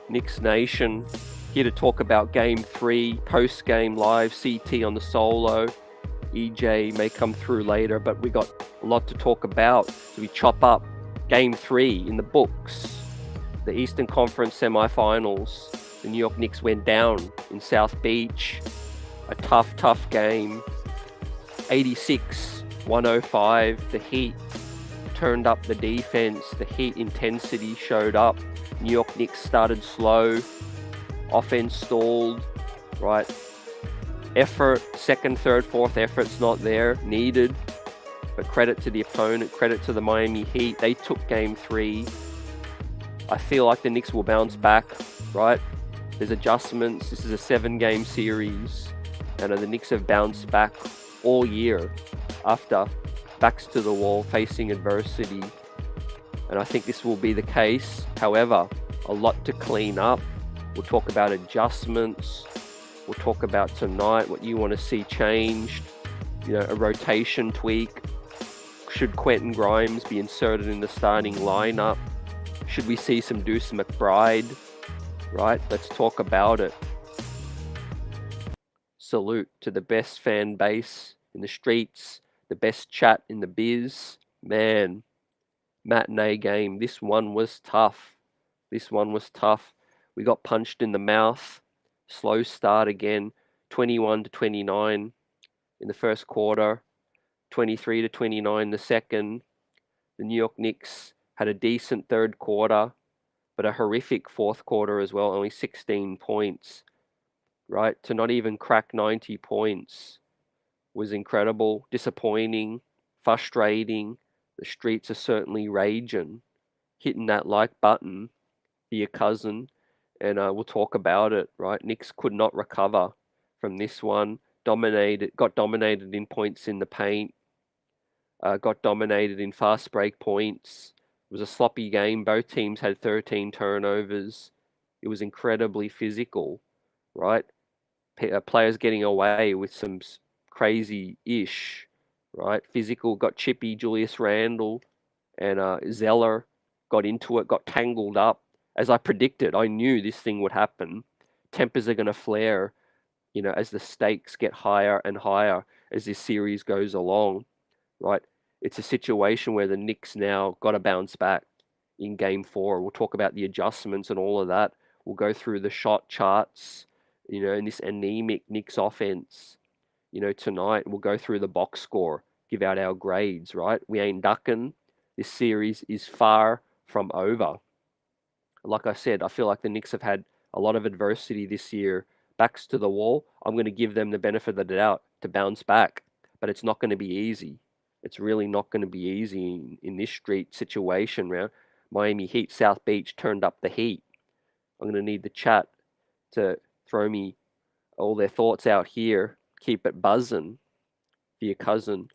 Knicks Nation, here to talk about Game 3, post-game live, CT on the solo. EJ may come through later, but we got a lot to talk about. So we chop up Game 3 in the books. The Eastern Conference semifinals. The New York Knicks went down in South Beach. A tough game. 86-105. The Heat turned up the defense. The Heat intensity showed up. New York Knicks started slow. Offense stalled, right? Effort, second, third, fourth effort's not there, needed. But credit to the opponent, credit to the Miami Heat. They took Game 3. I feel like the Knicks will bounce back, right? There's adjustments. This is a 7-game series. And the Knicks have bounced back all year after backs to the wall, facing adversity. And I think this will be the case. However, a lot to clean up. We'll talk about adjustments. We'll talk about tonight, what you want to see changed. A rotation tweak. Should Quentin Grimes be inserted in the starting lineup? Should we see some Deuce McBride? Right? Let's talk about it. Salute to the best fan base in the streets, the best chat in the biz. Man, matinee game. This one was tough. We got punched in the mouth. Slow start again. 21-29 in the first quarter. 23-29 the second. The New York Knicks had a decent third quarter, but a horrific fourth quarter as well. Only 16 points. Right? To not even crack 90 points was incredible. Disappointing. Frustrating. The streets are certainly raging. Hitting that like button for your cousin. And we'll talk about it, right? Knicks could not recover from this one. Got dominated in points in the paint. Got dominated in fast break points. It was a sloppy game. Both teams had 13 turnovers. It was incredibly physical, right? Players getting away with some crazy-ish, right? Physical, got chippy. Julius Randle and Zeller got into it, got tangled up. As I predicted, I knew this thing would happen. Tempers are going to flare, as the stakes get higher and higher as this series goes along, right? It's a situation where the Knicks now got to bounce back in Game 4. We'll talk about the adjustments and all of that. We'll go through the shot charts, in this anemic Knicks offense. Tonight we'll go through the box score, give out our grades, right? We ain't ducking. This series is far from over. Like I said, I feel like the Knicks have had a lot of adversity this year. Backs to the wall. I'm going to give them the benefit of the doubt to bounce back. But it's not going to be easy. It's really not going to be easy in this street situation, right? Miami Heat, South Beach turned up the heat. I'm going to need the chat to throw me all their thoughts out here. Keep it buzzing for your cousin.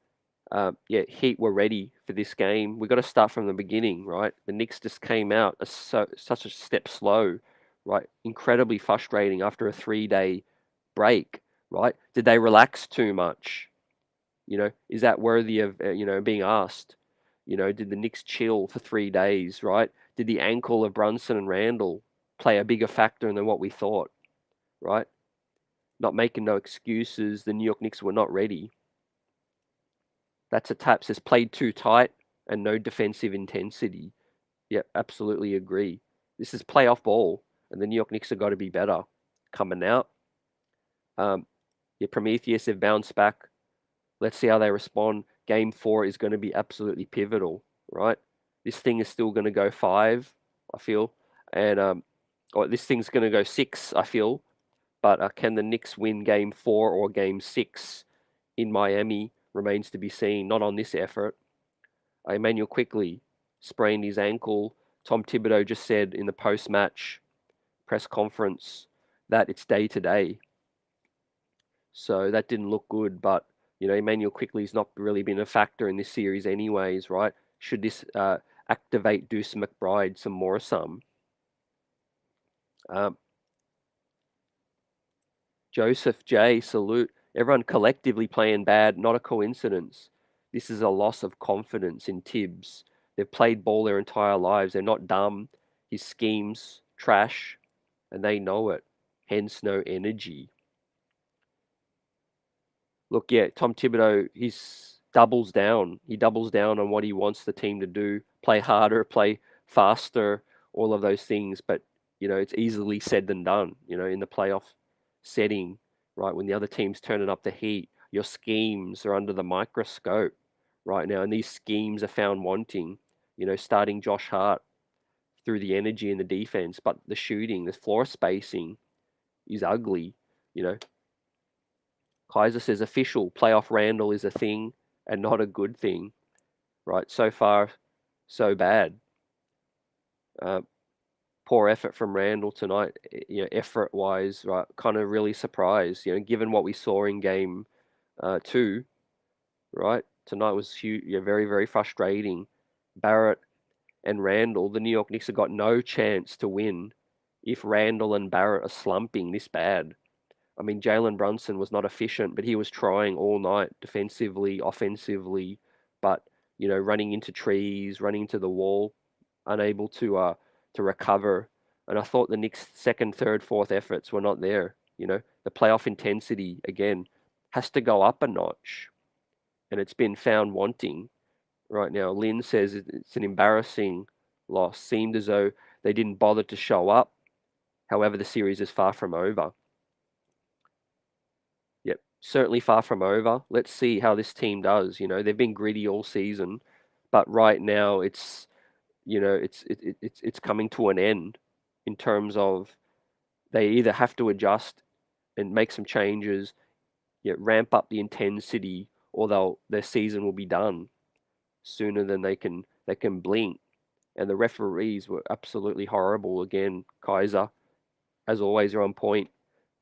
Heat were ready for this game. We got to start from the beginning, right? The Knicks just came out such a step slow, right? Incredibly frustrating after a 3-day break, right? Did they relax too much? Is that worthy of, being asked? Did the Knicks chill for 3 days, right? Did the ankle of Brunson and Randle play a bigger factor than what we thought, right? Not making no excuses. The New York Knicks were not ready. That's a tap. Says played too tight and no defensive intensity. Yeah, absolutely agree. This is playoff ball, and the New York Knicks have got to be better coming out. Prometheus have bounced back. Let's see how they respond. Game 4 is going to be absolutely pivotal, right? This thing is still going to go 5, I feel, and or this thing's going to go 6, I feel. But can the Knicks win Game 4 or Game 6 in Miami? Remains to be seen, not on this effort. Emmanuel Quickley sprained his ankle. Tom Thibodeau just said in the post-match press conference that it's day-to-day. So that didn't look good, but, Emmanuel Quickley's not really been a factor in this series anyways, right? Should this activate Deuce McBride some more? Joseph J, salute. Everyone collectively playing bad, not a coincidence. This is a loss of confidence in Thibs. They've played ball their entire lives. They're not dumb. His scheme's trash, and they know it. Hence, no energy. Look, yeah, Tom Thibodeau, he's doubles down. He doubles down on what he wants the team to do: play harder, play faster, all of those things. But it's easily said than done. In the playoff setting, right, when the other team's turning up the heat, your schemes are under the microscope right now, and these schemes are found wanting. Starting Josh Hart through the energy in the defense, but the shooting, the floor spacing is ugly. You know, Kaiser says official playoff Randle is a thing and not a good thing, right? So far, so bad. Poor effort from Randle tonight, effort wise, right? Kind of really surprised, given what we saw in game 2, right? Tonight was huge, very, very frustrating. Barrett and Randle, the New York Knicks have got no chance to win if Randle and Barrett are slumping this bad. I mean, Jalen Brunson was not efficient, but he was trying all night defensively, offensively, but running into trees, running into the wall, unable to recover. And I thought the Knicks' second, third, fourth efforts were not there. The playoff intensity again has to go up a notch, and it's been found wanting right now. Lynn says it's an embarrassing loss. Seemed as though they didn't bother to show up. However, the series is far from over. Yep, certainly far from over. Let's see how this team does. They've been gritty all season, but right now it's coming to an end in terms of they either have to adjust and make some changes, ramp up the intensity, or their season will be done sooner than they can blink. And the referees were absolutely horrible again. Kaiser, as always, are on point.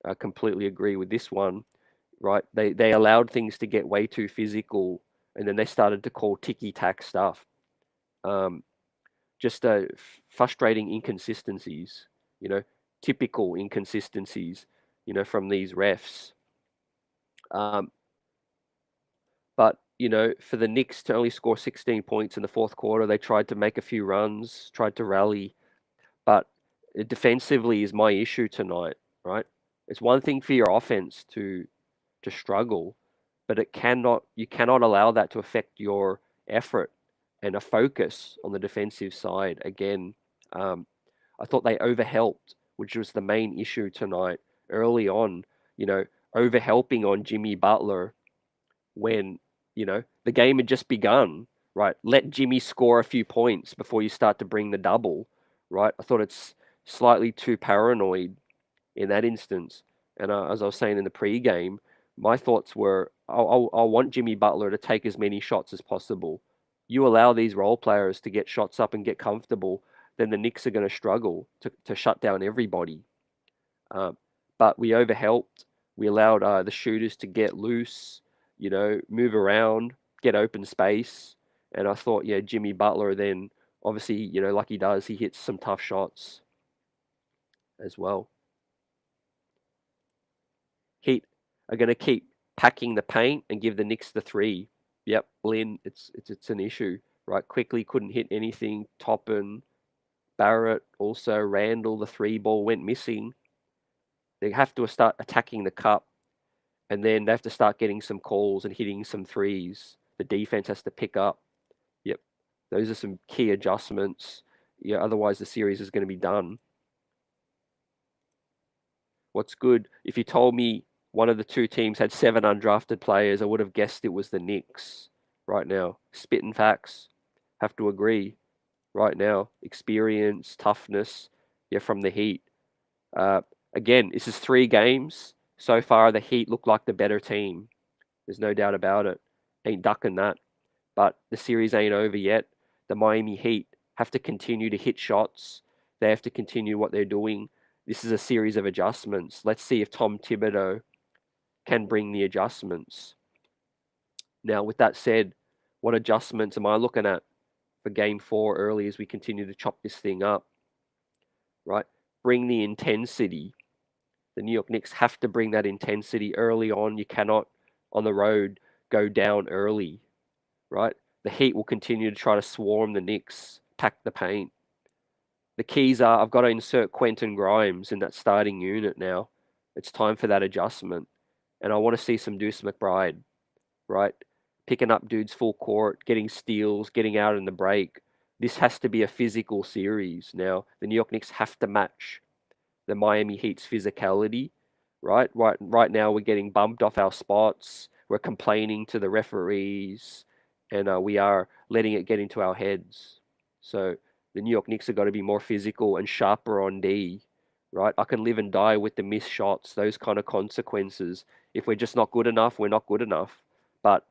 I completely agree with this one. Right? They allowed things to get way too physical, and then they started to call ticky-tack stuff. Just frustrating inconsistencies, typical inconsistencies, from these refs. But for the Knicks to only score 16 points in the fourth quarter, they tried to make a few runs, tried to rally, but defensively is my issue tonight. Right? It's one thing for your offense to struggle, but you cannot allow that to affect your effort and a focus on the defensive side. Again, I thought they overhelped, which was the main issue tonight. Early on, overhelping on Jimmy Butler when the game had just begun. Right, let Jimmy score a few points before you start to bring the double. Right, I thought it's slightly too paranoid in that instance. And as I was saying in the pre-game, my thoughts were, I want Jimmy Butler to take as many shots as possible. You allow these role players to get shots up and get comfortable, then the Knicks are going to struggle to shut down everybody. But we overhelped. We allowed the shooters to get loose, move around, get open space. And I thought, yeah, Jimmy Butler then, obviously, like he does, he hits some tough shots as well. Heat are going to keep packing the paint and give the Knicks the 3. Yep, Lynn, it's an issue, right? Quickly couldn't hit anything. Toppin, Barrett, also Randle, the 3 ball went missing. They have to start attacking the cup, and then they have to start getting some calls and hitting some threes. The defense has to pick up. Yep, those are some key adjustments. Yeah, otherwise the series is going to be done. What's good, if you told me one of the two teams had 7 undrafted players, I would have guessed it was the Knicks right now. Spitting facts. Have to agree right now. Experience, toughness, from the Heat. Again, this is 3 games. So far, the Heat look like the better team. There's no doubt about it. Ain't ducking that. But the series ain't over yet. The Miami Heat have to continue to hit shots. They have to continue what they're doing. This is a series of adjustments. Let's see if Tom Thibodeau can bring the adjustments. Now, with that said, what adjustments am I looking at for game 4 early as we continue to chop this thing up? Right? Bring the intensity. The New York Knicks have to bring that intensity early on. You cannot, on the road, go down early. Right? The Heat will continue to try to swarm the Knicks, pack the paint. The keys are I've got to insert Quentin Grimes in that starting unit now. It's time for that adjustment. And I want to see some Deuce McBride, right? Picking up dudes full court, getting steals, getting out in the break. This has to be a physical series now. The New York Knicks have to match the Miami Heat's physicality, right? Right now we're getting bumped off our spots. We're complaining to the referees, and we are letting it get into our heads. So the New York Knicks have got to be more physical and sharper on D, right? I can live and die with the missed shots, those kind of consequences. If we're just not good enough, we're not good enough. But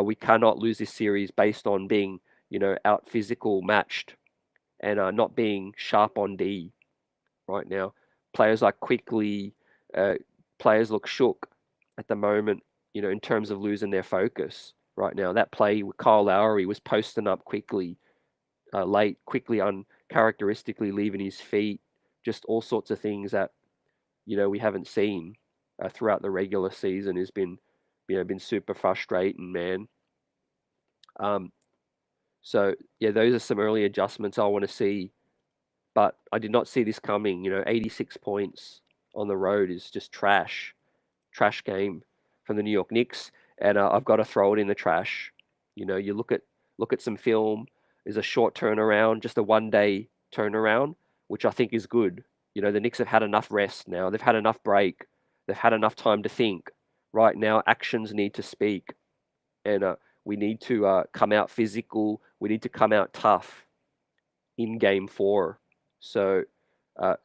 we cannot lose this series based on being, out physical matched and not being sharp on D right now. Players like quickly, players look shook at the moment, in terms of losing their focus right now. That play with Kyle Lowry was posting up quickly, late, quickly, uncharacteristically leaving his feet, just all sorts of things that, we haven't seen throughout the regular season has been super frustrating, man. Um, so yeah, those are some early adjustments I want to see, but I did not see this coming. 86 points on the road is just trash game from the New York Knicks, and I've got to throw it in the trash. You look at some film. Is a short turnaround, just a 1 day turnaround, which I think is good. The Knicks have had enough rest now. They've had enough break. They've had enough time to think. Right now, actions need to speak, and we need to come out physical. We need to come out tough in Game 4. So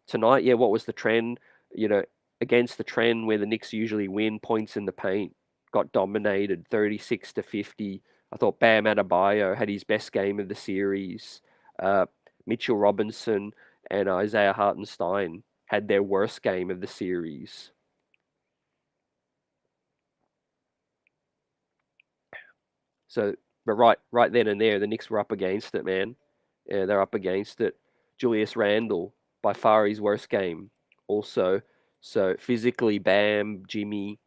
tonight, yeah, what was the trend? You know, against the trend where the Knicks usually win, points in the paint, got dominated 36-50. I thought Bam Adebayo had his best game of the series. Uh, Mitchell Robinson and Isaiah Hartenstein had their worst game of the series. So, but right then and there, the Knicks were up against it, man. Yeah, they're up against it. Julius Randle, by far his worst game, also. So physically, Bam, Jimmy.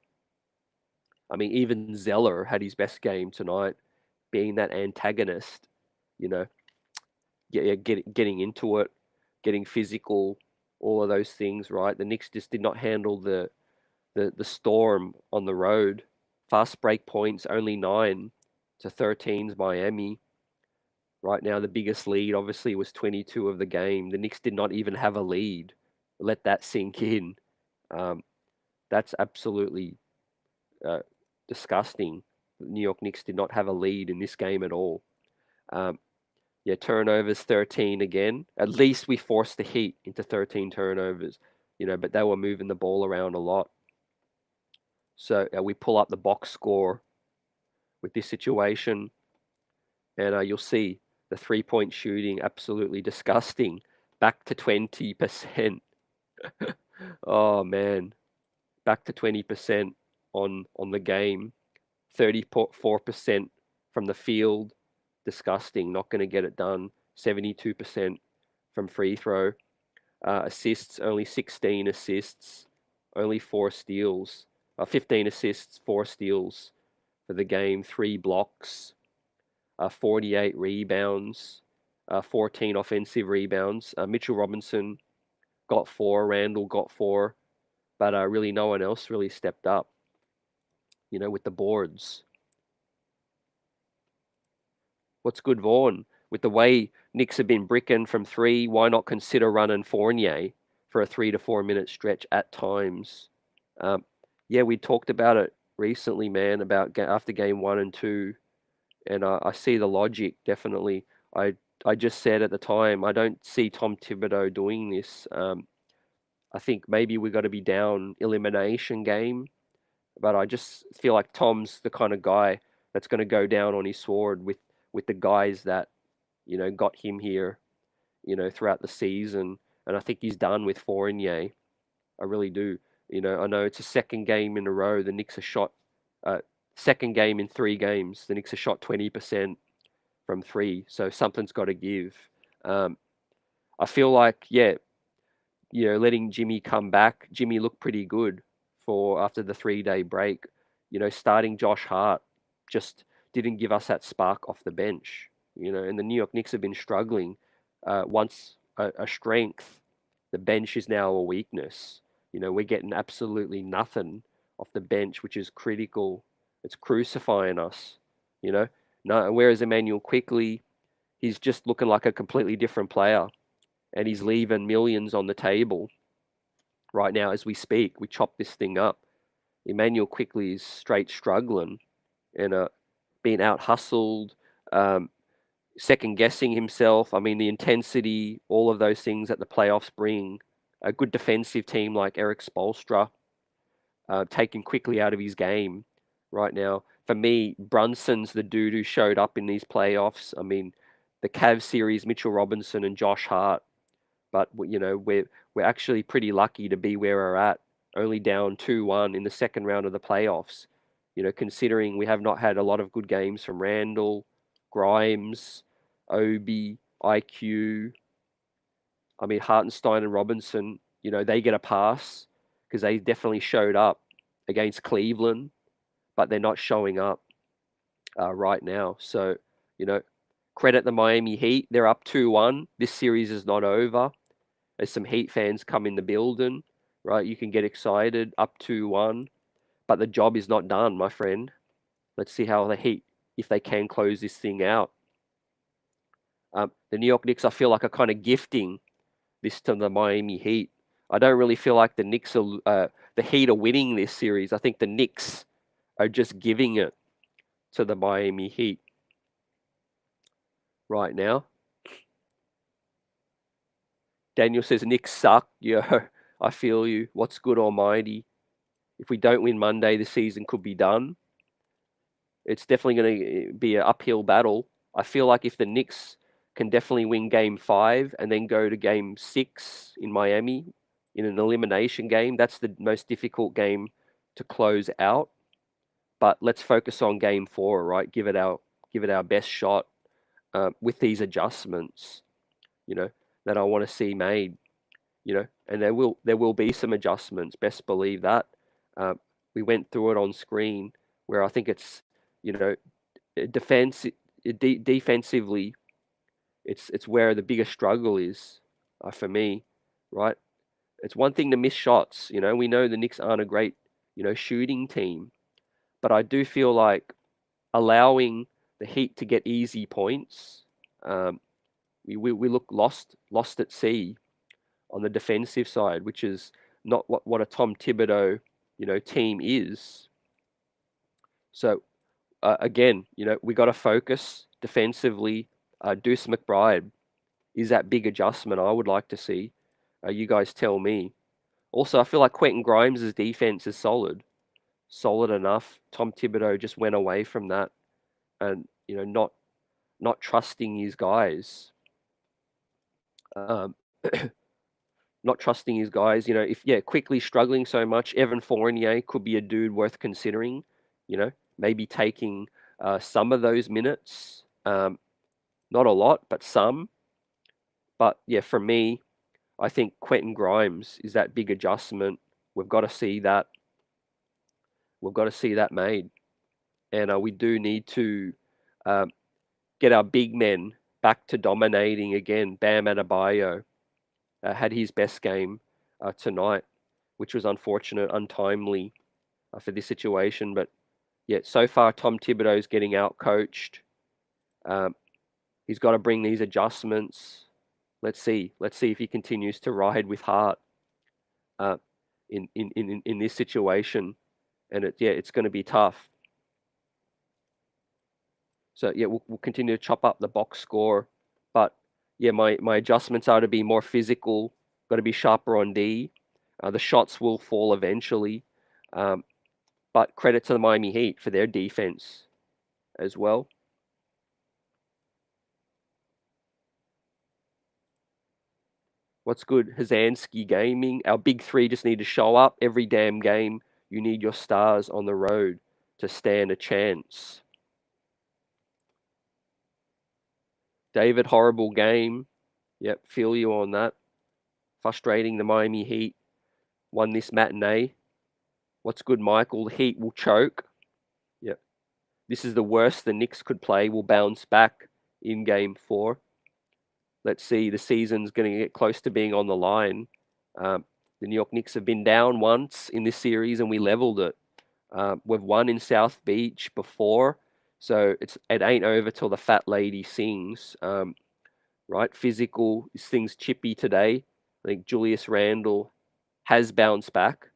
I mean, even Zeller had his best game tonight, being that antagonist. You know, getting into it, getting physical, all of those things. Right, the Knicks just did not handle the storm on the road. Fast break points, only 9-13's Miami. Right now, the biggest lead obviously was 22 of the game. The Knicks did not even have a lead. Let that sink in. Um, that's absolutely uh, disgusting. The New York Knicks did not have a lead in this game at all. Um, yeah, turnovers 13 again. At least we forced the Heat into 13 turnovers, but they were moving the ball around a lot. So we pull up the box score with this situation, and you'll see the 3-point shooting absolutely disgusting, back to 20%. Oh man, back to 20% on the game, 34% from the field, disgusting. Not going to get it done. 72% from free throw. Assists, only 16 assists, only 4 steals. 15 assists, 4 steals for the game, 3 blocks, 48 rebounds, 14 offensive rebounds. Mitchell Robinson got 4, Randle got 4, but really no one else really stepped up, with the boards. What's good, Vaughn? With the way Knicks have been bricking from 3, why not consider running Fournier for a 3 to 4 minute stretch at times? Yeah, we talked about it recently, man, about after game 1 and 2, and I see the logic definitely. I just said at the time I don't see Tom Thibodeau doing this. I think maybe we got to be down elimination game, but I just feel like Tom's the kind of guy that's going to go down on his sword with the guys that got him here, throughout the season, and I think he's done with Fournier. I really do. I know it's a second game in a row. The Knicks are shot. Second game in 3 games. The Knicks are shot 20% from 3. So something's got to give. I feel like, yeah, letting Jimmy come back. Jimmy looked pretty good for after the 3-day break. Starting Josh Hart just didn't give us that spark off the bench. And the New York Knicks have been struggling. Once a strength, the bench is now a weakness. We're getting absolutely nothing off the bench, which is critical. It's crucifying us. You know, no. Whereas Emmanuel Quickly, he's just looking like a completely different player, and he's leaving millions on the table right now as we speak. We chop this thing up. Emmanuel Quickly is straight struggling and being out hustled, second guessing himself. I mean, the intensity, all of those things that the playoffs bring. A good defensive team like Eric Spoelstra taken quickly out of his game right now. For me, Brunson's the dude who showed up in these playoffs. I mean, the Cavs series, Mitchell Robinson and Josh Hart. But we're actually pretty lucky to be where we're at, only down 2-1 in the second round of the playoffs. Considering we have not had a lot of good games from Randle, Grimes, Obi, IQ. I mean, Hartenstein and Robinson, they get a pass because they definitely showed up against Cleveland, but they're not showing up right now. So, credit the Miami Heat. They're up 2-1. This series is not over. As some Heat fans come in the building, right? You can get excited, up 2-1, but the job is not done, my friend. Let's see how the Heat, if they can close this thing out. The New York Knicks, I feel like, are kind of gifting this to the Miami Heat. I don't really feel like the Heat are winning this series. I think the Knicks are just giving it to the Miami Heat right now. Daniel says, Knicks suck. Yo, I feel you. What's good, almighty? If we don't win Monday, the season could be done. It's definitely going to be an uphill battle. I feel like if the Knicks can definitely win Game 5 and then go to Game 6 in Miami in an elimination game, that's the most difficult game to close out. But let's focus on Game 4, right? Give it our best shot with these adjustments, that I want to see made, and there will be some adjustments. Best believe that. We went through it on screen where I think it's, defensively, it's where the biggest struggle is for me, right? It's one thing to miss shots. We know the Knicks aren't a great, shooting team, but I do feel like allowing the Heat to get easy points, we look lost at sea on the defensive side, which is not what a Tom Thibodeau, team is. So again, we got to focus defensively. Deuce McBride is that big adjustment I would like to see. You guys tell me. Also, I feel like Quentin Grimes' defense is solid enough. Tom Thibodeau just went away from that, and not trusting his guys. Not trusting his guys. Quickly struggling so much, Evan Fournier could be a dude worth considering. Maybe taking some of those minutes. Not a lot, but some. But yeah, for me, I think Quentin Grimes is that big adjustment. We've got to see that. We've got to see that made. And we do need to get our big men back to dominating again. Bam Adebayo had his best game tonight, which was unfortunate, untimely for this situation. But yeah, so far Tom Thibodeau's getting out coached. He's got to bring these adjustments. Let's see if he continues to ride with heart in this situation. And it's going to be tough. So yeah, we'll continue to chop up the box score, but yeah, my adjustments are to be more physical. Got to be sharper on D. The shots will fall eventually, but credit to the Miami Heat for their defense as well. What's good? Hazansky Gaming. Our big three just need to show up every damn game. You need your stars on the road to stand a chance. David, horrible game. Yep, feel you on that. Frustrating. The Miami Heat won this matinee. What's good, Michael? The Heat will choke. Yep. This is the worst the Knicks could play. Will bounce back in Game 4. Let's see, the season's going to get close to being on the line. The New York Knicks have been down once in this series and we leveled it. We've won in South Beach before, so it ain't over till the fat lady sings. Right? Physical, this thing's chippy today. I think Julius Randle has bounced back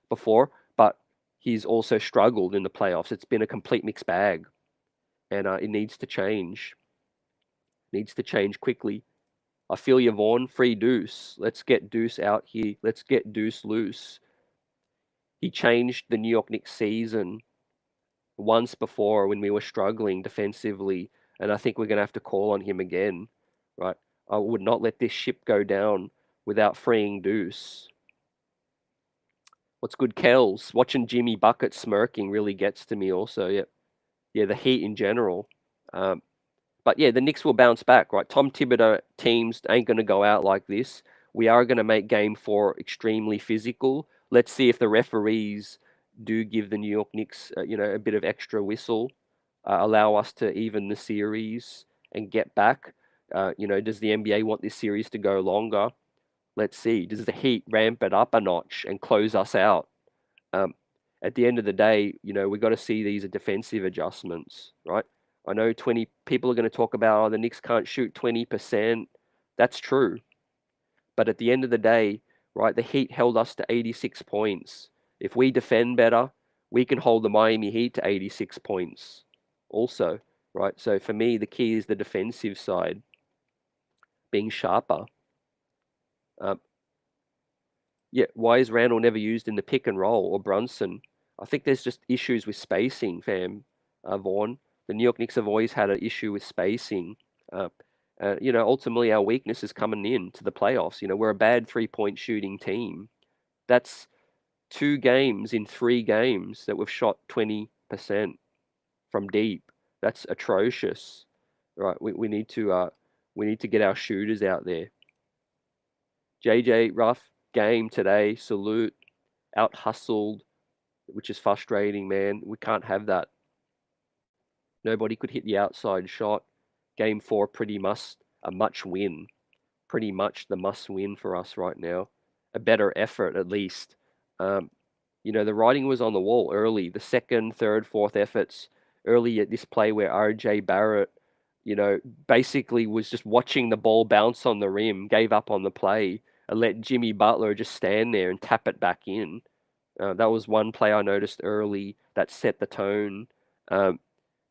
before, but he's also struggled in the playoffs. It's been a complete mixed bag, and it needs to change. Needs to change quickly. I feel you, Vaughn. Free Deuce. Let's get Deuce out here. Let's get Deuce loose. He changed the New York Knicks season once before when we were struggling defensively, and I think we're going to have to call on him again, right? I would not let this ship go down without freeing Deuce. What's good, Kells? Watching Jimmy Bucket smirking really gets to me also. Yeah, the Heat in general. But yeah, the Knicks will bounce back, right? Tom Thibodeau teams ain't going to go out like this. We are going to make game 4 extremely physical. Let's see if the referees do give the New York Knicks, a bit of extra whistle, allow us to even the series and get back. Does the NBA want this series to go longer? Let's see. Does the Heat ramp it up a notch and close us out? At the end of the day, we've got to see these are defensive adjustments, right? I know 20 people are going to talk about, the Knicks can't shoot 20%. That's true. But at the end of the day, right, the Heat held us to 86 points. If we defend better, we can hold the Miami Heat to 86 points also, right? So for me, the key is the defensive side being sharper. Yeah, why is Randall never used in the pick and roll or Brunson? I think there's just issues with spacing, fam, Vaughn. The New York Knicks have always had an issue with spacing. Ultimately our weakness is coming in to the playoffs. We're a bad 3-point shooting team. That's 2 games in 3 games that we've shot 20% from deep. That's atrocious. Right, we need to get our shooters out there. JJ, rough game today. Salute. Out hustled, which is frustrating, man. We can't have that. Nobody could hit the outside shot. Game 4, a much win. Pretty much the must win for us right now. A better effort, at least. The writing was on the wall early. The second, third, fourth efforts early at this play where RJ Barrett, basically was just watching the ball bounce on the rim, gave up on the play, and let Jimmy Butler just stand there and tap it back in. That was one play I noticed early that set the tone.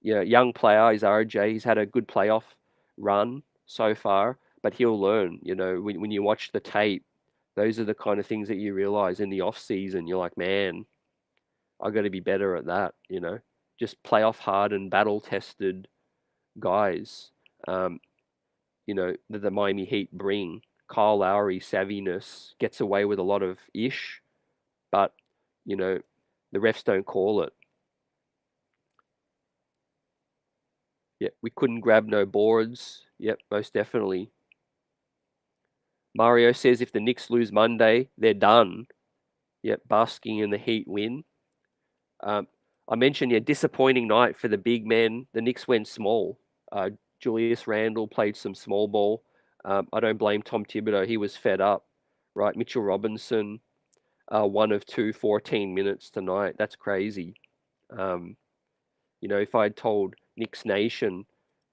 Young player is RJ. He's had a good playoff run so far, but he'll learn. When you watch the tape, those are the kind of things that you realize in the off season. You're like, man, I got to be better at that. Just playoff hard and battle tested guys. That the Miami Heat bring. Kyle Lowry savviness gets away with a lot of ish, but the refs don't call it. Yeah, we couldn't grab no boards. Yep, most definitely. Mario says if the Knicks lose Monday, they're done. Yep, basking in the Heat win. I mentioned, disappointing night for the big men. The Knicks went small. Julius Randle played some small ball. I don't blame Tom Thibodeau. He was fed up, right? Mitchell Robinson, 1 of 2, 14 minutes tonight. That's crazy. If I had told Knicks Nation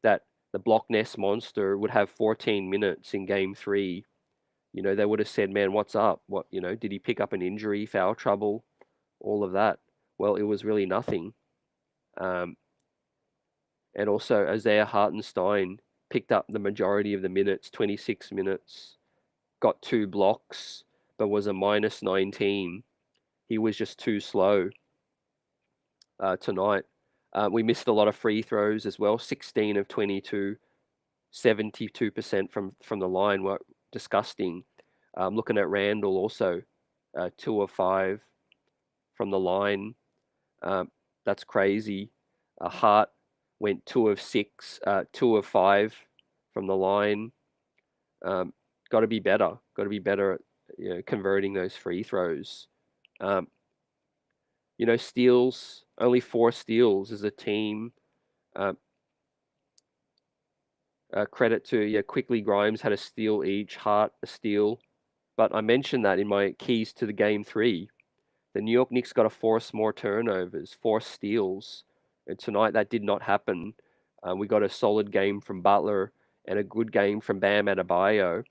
that the Block Ness monster would have 14 minutes in game 3, they would have said, man, what's up? Did he pick up an injury, foul trouble, all of that? Well, it was really nothing. And also, Isaiah Hartenstein picked up the majority of the minutes, 26 minutes, got 2 blocks, but was a minus 19. He was just too slow tonight. We missed a lot of free throws as well, 16 of 22, 72% from the line were disgusting. Looking at Randall also, 2 of 5 from the line. That's crazy. Hart went 2 of 6, 2 of 5 from the line. Got to be better. Got to be better at converting those free throws. Steals, only 4 steals as a team. Credit to Quickly Grimes had a steal each, Hart a steal. But I mentioned that in my keys to the game 3. The New York Knicks got to force more turnovers, force steals. And tonight that did not happen. We got a solid game from Butler and a good game from Bam Adebayo.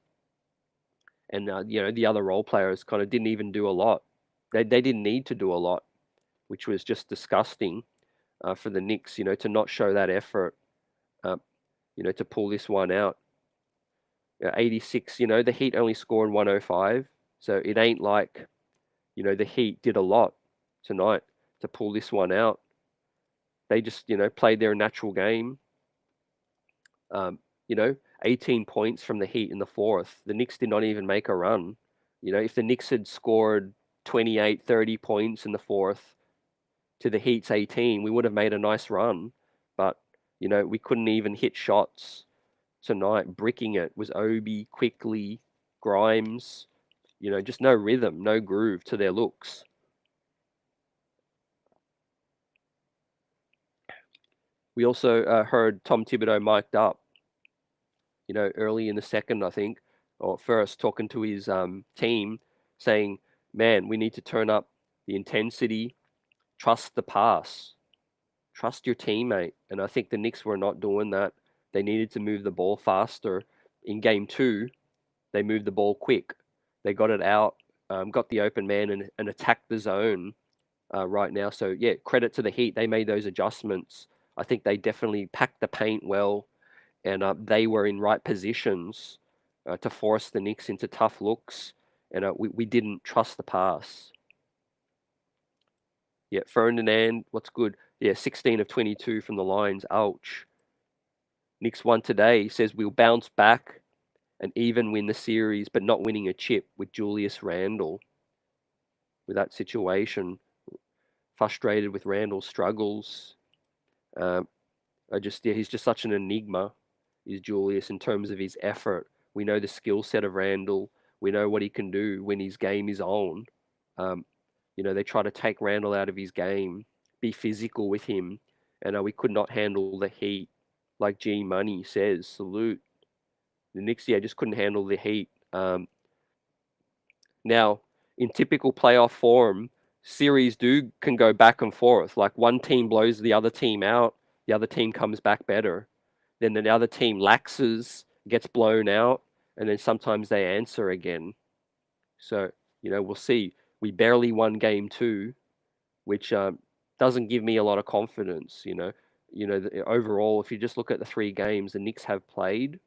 And, the other role players kind of didn't even do a lot. They didn't need to do a lot, which was just disgusting for the Knicks, to not show that effort, to pull this one out. 86, the Heat only scored 105. So it ain't like, the Heat did a lot tonight to pull this one out. They just, played their natural game. Um, 18 points from the Heat in the fourth. The Knicks did not even make a run. If the Knicks had scored 28, 30 points in the fourth to the Heat's 18, we would have made a nice run. But, we couldn't even hit shots tonight. Bricking it was Obi, Quickly, Grimes. Just no rhythm, no groove to their looks. We also heard Tom Thibodeau mic'd up, early in the second, I think, or first, talking to his team, saying, man, we need to turn up the intensity, trust the pass, trust your teammate. And I think the Knicks were not doing that. They needed to move the ball faster. In game 2, they moved the ball quick. They got it out, got the open man and attacked the zone right now. So, credit to the Heat. They made those adjustments. I think they definitely packed the paint well, and they were in right positions to force the Knicks into tough looks, and we didn't trust the pass. Yeah, Ferdinand, what's good? Yeah, 16 of 22 from the lines. Ouch. Knicks won today. He says we'll bounce back and even win the series, but not winning a chip with Julius Randle. With that situation, frustrated with Randle's struggles. He's just such an enigma, is Julius, in terms of his effort. We know the skill set of Randle. We know what he can do when his game is on. They try to take Randle out of his game, be physical with him, and we could not handle the heat. Like G Money says, salute. The Knicks, just couldn't handle the heat. Now, in typical playoff form, series can go back and forth. Like one team blows the other team out, the other team comes back better. Then the other team laxes, gets blown out, and then sometimes they answer again. So, we'll see. We barely won game 2, which doesn't give me a lot of confidence. Overall, if you just look at the 3 games the Knicks have played,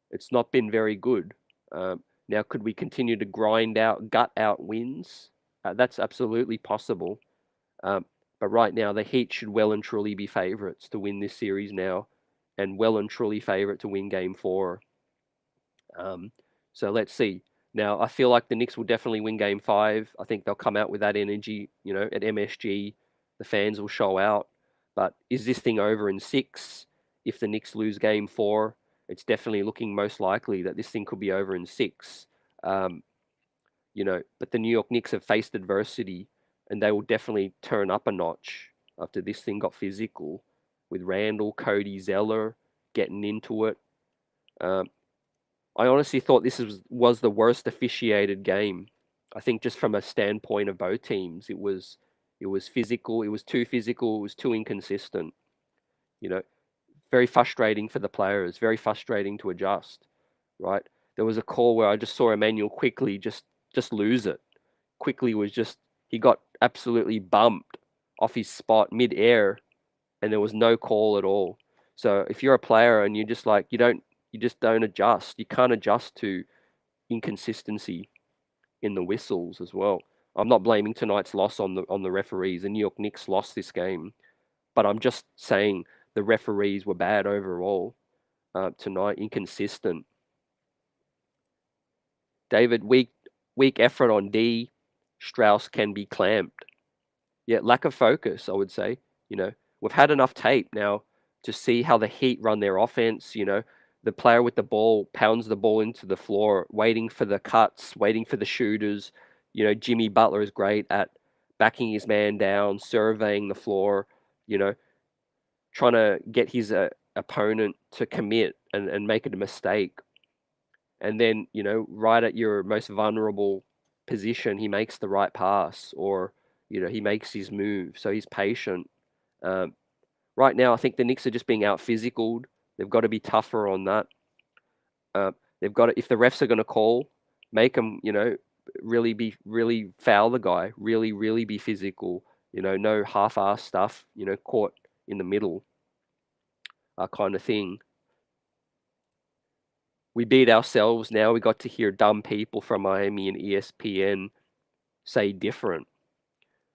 it's not been very good. Now, could we continue to gut out wins? That's absolutely possible. But right now, the Heat should well and truly be favourites to win this series now, and well and truly favourite to win game 4. So let's see. Now, I feel like the Knicks will definitely win game 5. I think they'll come out with that energy, at MSG. The fans will show out. But is this thing over in 6? If the Knicks lose game 4, it's definitely looking most likely that this thing could be over in 6. But the New York Knicks have faced adversity, and they will definitely turn up a notch after this thing got physical with Randle, Cody, Zeller getting into it. I honestly thought this was the worst officiated game. I think just from a standpoint of both teams, it was physical. It was too physical. It was too inconsistent. Very frustrating for the players. Very frustrating to adjust. Right? There was a call where I just saw Emmanuel Quickly just lose it. Quickly he got absolutely bumped off his spot mid-air, and there was no call at all. So if you're a player and you're just like you just don't adjust. You can't adjust to inconsistency in the whistles as well. I'm not blaming tonight's loss on the referees. The New York Knicks lost this game, but I'm just saying the referees were bad overall tonight, inconsistent. David, weak effort on D. Strauss can be clamped. Yeah, lack of focus, I would say. We've had enough tape now to see how the Heat run their offense. The player with the ball pounds the ball into the floor, waiting for the cuts, waiting for the shooters. Jimmy Butler is great at backing his man down, surveying the floor, trying to get his opponent to commit and make it a mistake. And then, right at your most vulnerable position, he makes the right pass, or, he makes his move. So he's patient. Um, right now, I think the Knicks are just being out physicaled. They've got to be tougher on that. They've got to, if the refs are going to call, make them, really foul the guy, really be physical. No half-ass stuff. Caught in the middle, kind of thing. We beat ourselves now. We got to hear dumb people from Miami and ESPN say different.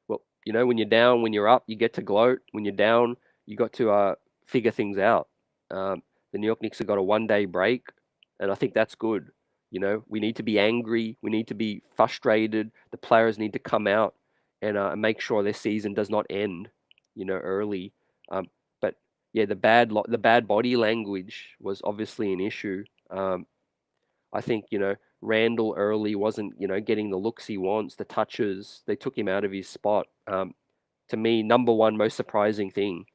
Well, when you're down, when you're up, you get to gloat. When you're down, you got to figure things out. The New York Knicks have got a 1-day break, and I think that's good. We need to be angry. We need to be frustrated. The players need to come out and make sure their season does not end, early. But yeah, the bad body language was obviously an issue. I think, Randle early wasn't, getting the looks he wants, the touches. They took him out of his spot. To me, number one most surprising thing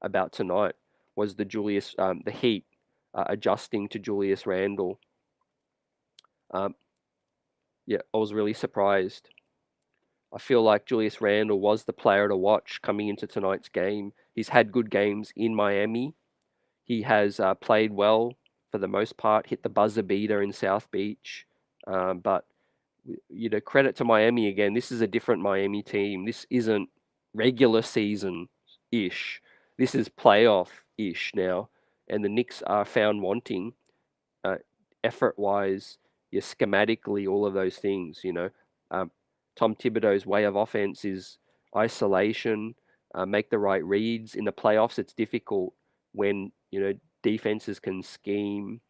about tonight was the Heat adjusting to Julius Randle. Yeah, I was really surprised. I feel like Julius Randle was the player to watch coming into tonight's game. He's had good games in Miami. He has played well for the most part, hit the buzzer beater in South Beach. But, credit to Miami again. This is a different Miami team. This isn't regular season-ish. This is playoff-ish now. And the Knicks are found wanting, effort-wise, schematically, all of those things, Tom Thibodeau's way of offense is isolation, make the right reads. In the playoffs, it's difficult when, defenses can scheme,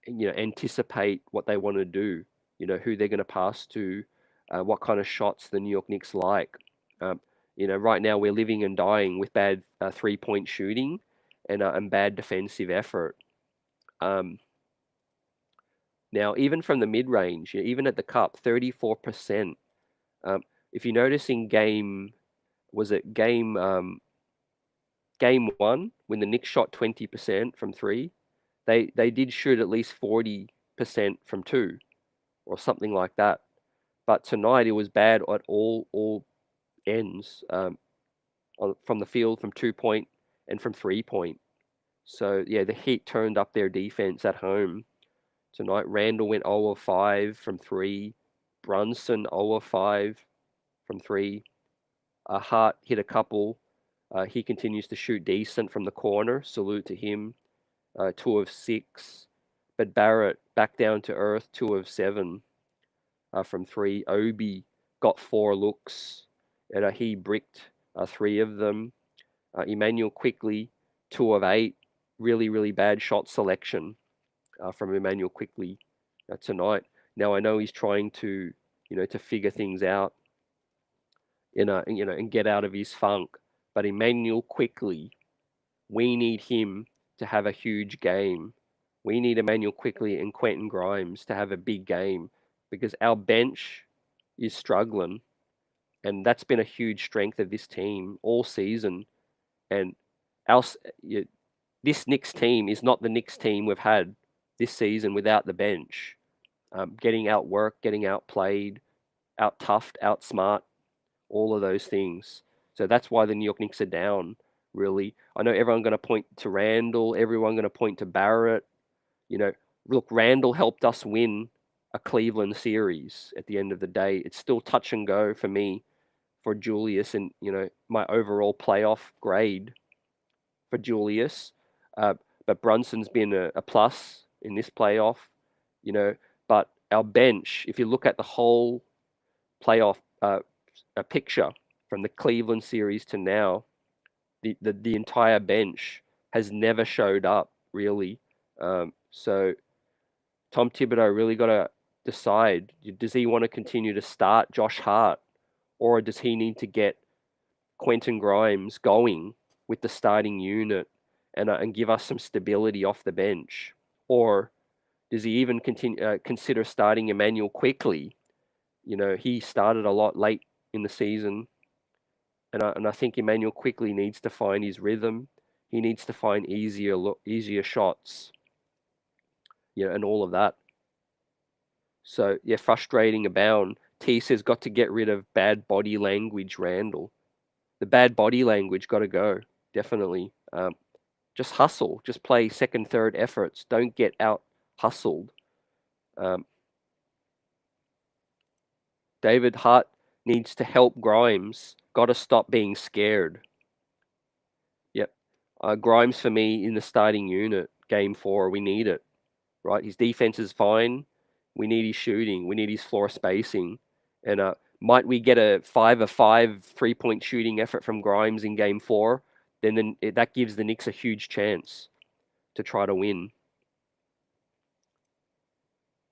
anticipate what they want to do, who they're going to pass to, what kind of shots the New York Knicks like. Right now we're living and dying with bad 3-point shooting and bad defensive effort. Now, even from the mid-range, even at the cup, 34%. If you notice in game 1 when the Knicks shot 20% from 3, they did shoot at least 40% from 2 or something like that. But tonight it was bad at all ends, from the field, from 2-point and from 3-point. So yeah, the Heat turned up their defense at home tonight. Randle went 0 of 5 from 3. Brunson 0 of 5 from 3. Hart hit a couple. He continues to shoot decent from the corner. Salute to him. 2 of 6. But Barrett back down to earth. 2 of 7 from 3. Obi got 4 looks, and he bricked 3 of them. Emmanuel Quickly 2 of 8. Really bad shot selection from Emmanuel Quickly tonight. Now I know he's trying to figure things out, and get out of his funk. But Emmanuel Quickly, we need him to have a huge game. We need Emmanuel Quickly and Quentin Grimes to have a big game, because our bench is struggling, and that's been a huge strength of this team all season. And this Knicks team is not the Knicks team we've had this season without the bench. Getting outworked, getting outplayed, out-toughed, out-smart, all of those things. So that's why the New York Knicks are down, really. I know everyone's going to point to Randle, everyone going to point to Barrett. Look, Randle helped us win a Cleveland series at the end of the day. It's still touch and go for me, for Julius, and, my overall playoff grade for Julius. But Brunson's been a plus in this playoff, but our bench, if you look at the whole playoff picture from the Cleveland series to now, the entire bench has never showed up, really. So Tom Thibodeau really got to decide, does he want to continue to start Josh Hart, or does he need to get Quentin Grimes going with the starting unit and give us some stability off the bench? Or does he even consider starting Emmanuel Quickly? He started a lot late in the season, and I think Emmanuel Quickly needs to find his rhythm. He needs to find easier shots, and all of that. So yeah, frustrating abound. T says got to get rid of bad body language, Randle. The bad body language got to go, definitely. Just hustle, just play second, third efforts. Don't get out hustled. Um, David Hart needs to help Grimes. Got to stop being scared. Yep. Grimes for me in the starting unit. Game 4, we need it. Right? His defense is fine. We need his shooting. We need his floor spacing. And might we get a 5-of-5 3-point shooting effort from Grimes in Game 4? Then that gives the Knicks a huge chance to try to win.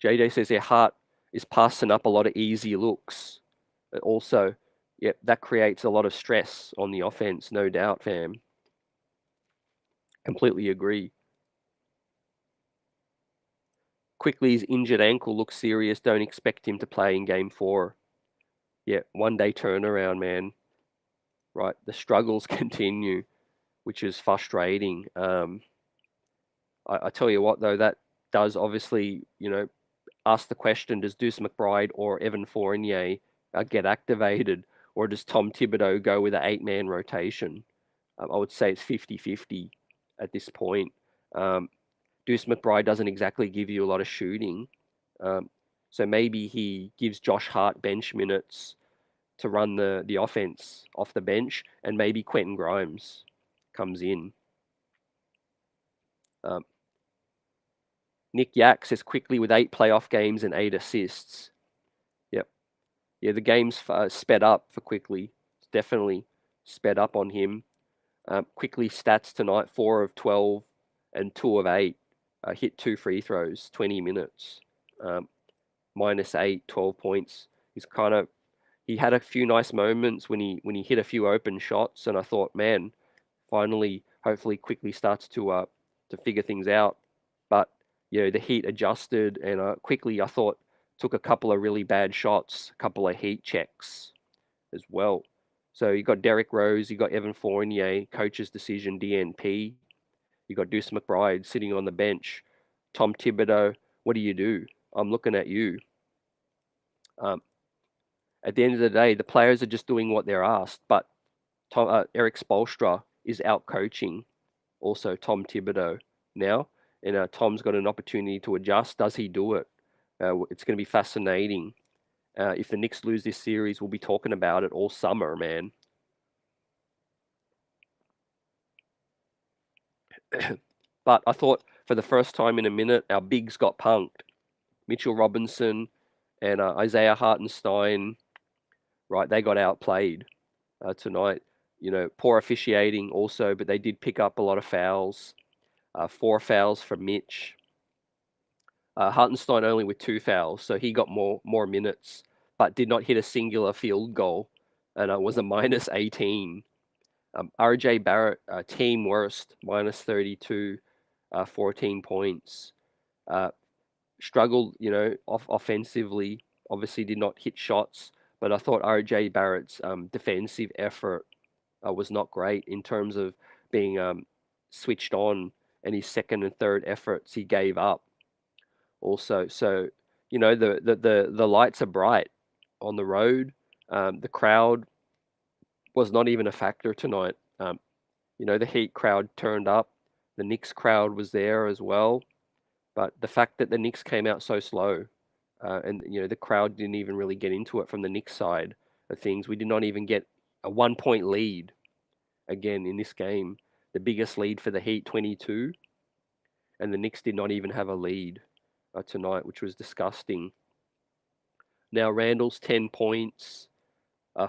JJ says their Hart is passing up a lot of easy looks. But also, yep, that creates a lot of stress on the offense, no doubt, fam. Completely agree. Quickly's injured ankle looks serious. Don't expect him to play in Game 4. Yeah, 1-day turnaround, man. Right, the struggles continue, which is frustrating. I tell you what, though, that does obviously, ask the question, does Deuce McBride or Evan Fournier get activated, or does Tom Thibodeau go with an 8-man rotation? I would say it's 50-50 at this point. Deuce McBride doesn't exactly give you a lot of shooting. So maybe he gives Josh Hart bench minutes to run the offense off the bench, and maybe Quentin Grimes comes in. Nick Yak says Quickly with 8 playoff games and 8 assists. Yep. Yeah, the game's sped up for Quickly. It's definitely sped up on him. Quickly stats tonight, 4 of 12 and 2 of 8. Hit 2 free throws, 20 minutes. -8, 12 points. He had a few nice moments when he hit a few open shots, and I thought, man, finally, hopefully, Quickly starts to figure things out. But the Heat adjusted, and Quickly, I thought, took a couple of really bad shots, a couple of heat checks as well. So you got Derrick Rose, you got Evan Fournier, coach's decision, DNP. You got Deuce McBride sitting on the bench. Tom Thibodeau, what do? I'm looking at you. At the end of the day, the players are just doing what they're asked. But Eric Spoelstra is out coaching also Tom Thibodeau now. And Tom's got an opportunity to adjust. Does he do it? It's going to be fascinating. If the Knicks lose this series, we'll be talking about it all summer, man. But I thought for the first time in a minute, our bigs got punked. Mitchell Robinson and Isaiah Hartenstein, right, they got outplayed tonight. Poor officiating also, but they did pick up a lot of fouls. 4 fouls from Mitch. Hartenstein only with 2 fouls, so he got more minutes, but did not hit a singular field goal, and it was a -18. RJ Barrett, team worst, -32, 14 points. Struggled, offensively. Obviously, did not hit shots, but I thought RJ Barrett's defensive effort was not great in terms of being switched on, and his second and third efforts he gave up. Also, so the lights are bright on the road. The crowd was not even a factor tonight. The Heat crowd turned up. The Knicks crowd was there as well. But the fact that the Knicks came out so slow, and the crowd didn't even really get into it from the Knicks side of things. We did not even get a 1-point lead again in this game. The biggest lead for the Heat, 22, and the Knicks did not even have a lead tonight, which was disgusting. Now Randle's 10 points,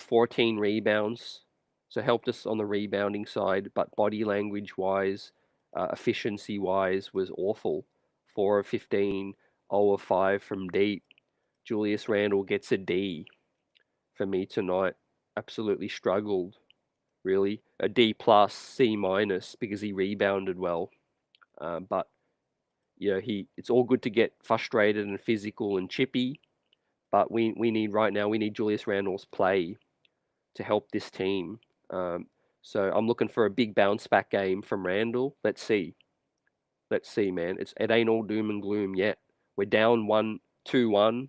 14 rebounds, so helped us on the rebounding side, but body language wise, efficiency wise was awful. 4 of 15, 0 of 5 from deep. Julius Randle gets a D for me tonight. Absolutely struggled, really. A D plus, C minus, because he rebounded well. But it's all good to get frustrated and physical and chippy, but we need right now, we need Julius Randle's play to help this team. So I'm looking for a big bounce back game from Randle. Let's see. Let's see, man. It ain't all doom and gloom yet. We're down 2-1.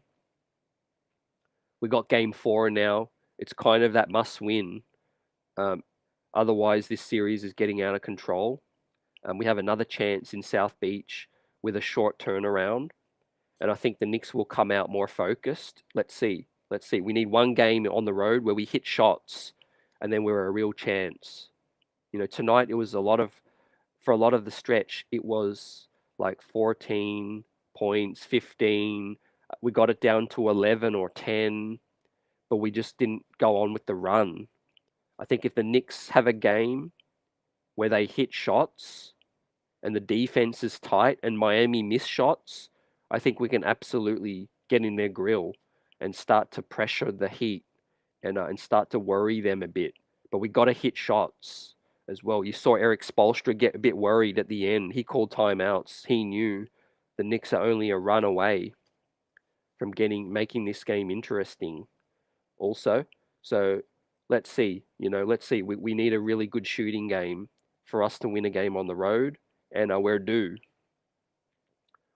We got game 4 now. It's kind of that must win. Otherwise, this series is getting out of control. We have another chance in South Beach with a short turnaround. And I think the Knicks will come out more focused. Let's see. Let's see. We need one game on the road where we hit shots and then we're a real chance. Tonight it was for a lot of the stretch, it was like 14 points, 15. We got it down to 11 or 10, but we just didn't go on with the run. I think if the Knicks have a game where they hit shots and the defense is tight and Miami miss shots, I think we can absolutely get in their grill and start to pressure the Heat and start to worry them a bit. But we got to hit shots as well. You saw Eric Spoelstra get a bit worried at the end. He called timeouts. He knew the Knicks are only a run away from making this game interesting also. So let's see. Let's see. We need a really good shooting game for us to win a game on the road, and we're due.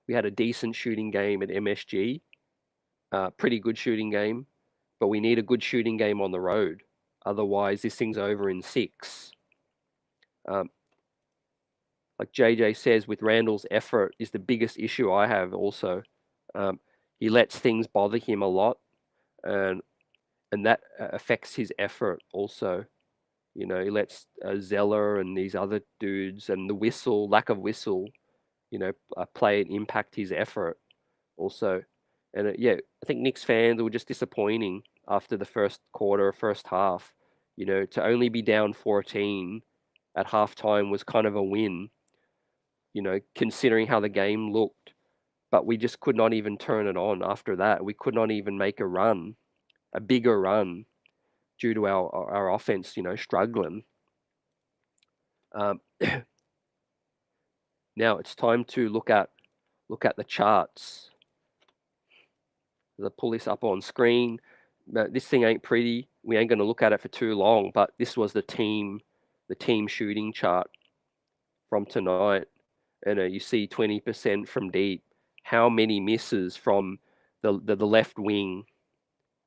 We had a decent shooting game at MSG, pretty good shooting game, but we need a good shooting game on the road. Otherwise, this thing's over in 6. Like JJ says, with Randle's effort is the biggest issue I have also. He lets things bother him a lot, and that affects his effort also. He lets Zeller and these other dudes and the lack of whistle, play and impact his effort also. And yeah, I think Knicks fans were just disappointing after the first quarter, first half. To only be down 14 at halftime was kind of a win, considering how the game looked. But we just could not even turn it on after that. We could not even make a bigger run, due to our offense, struggling. Now it's time to look at the charts. I'll pull this up on screen. This thing ain't pretty. We ain't going to look at it for too long, but this was the team shooting chart from tonight. And you see 20% from deep. How many misses from the left wing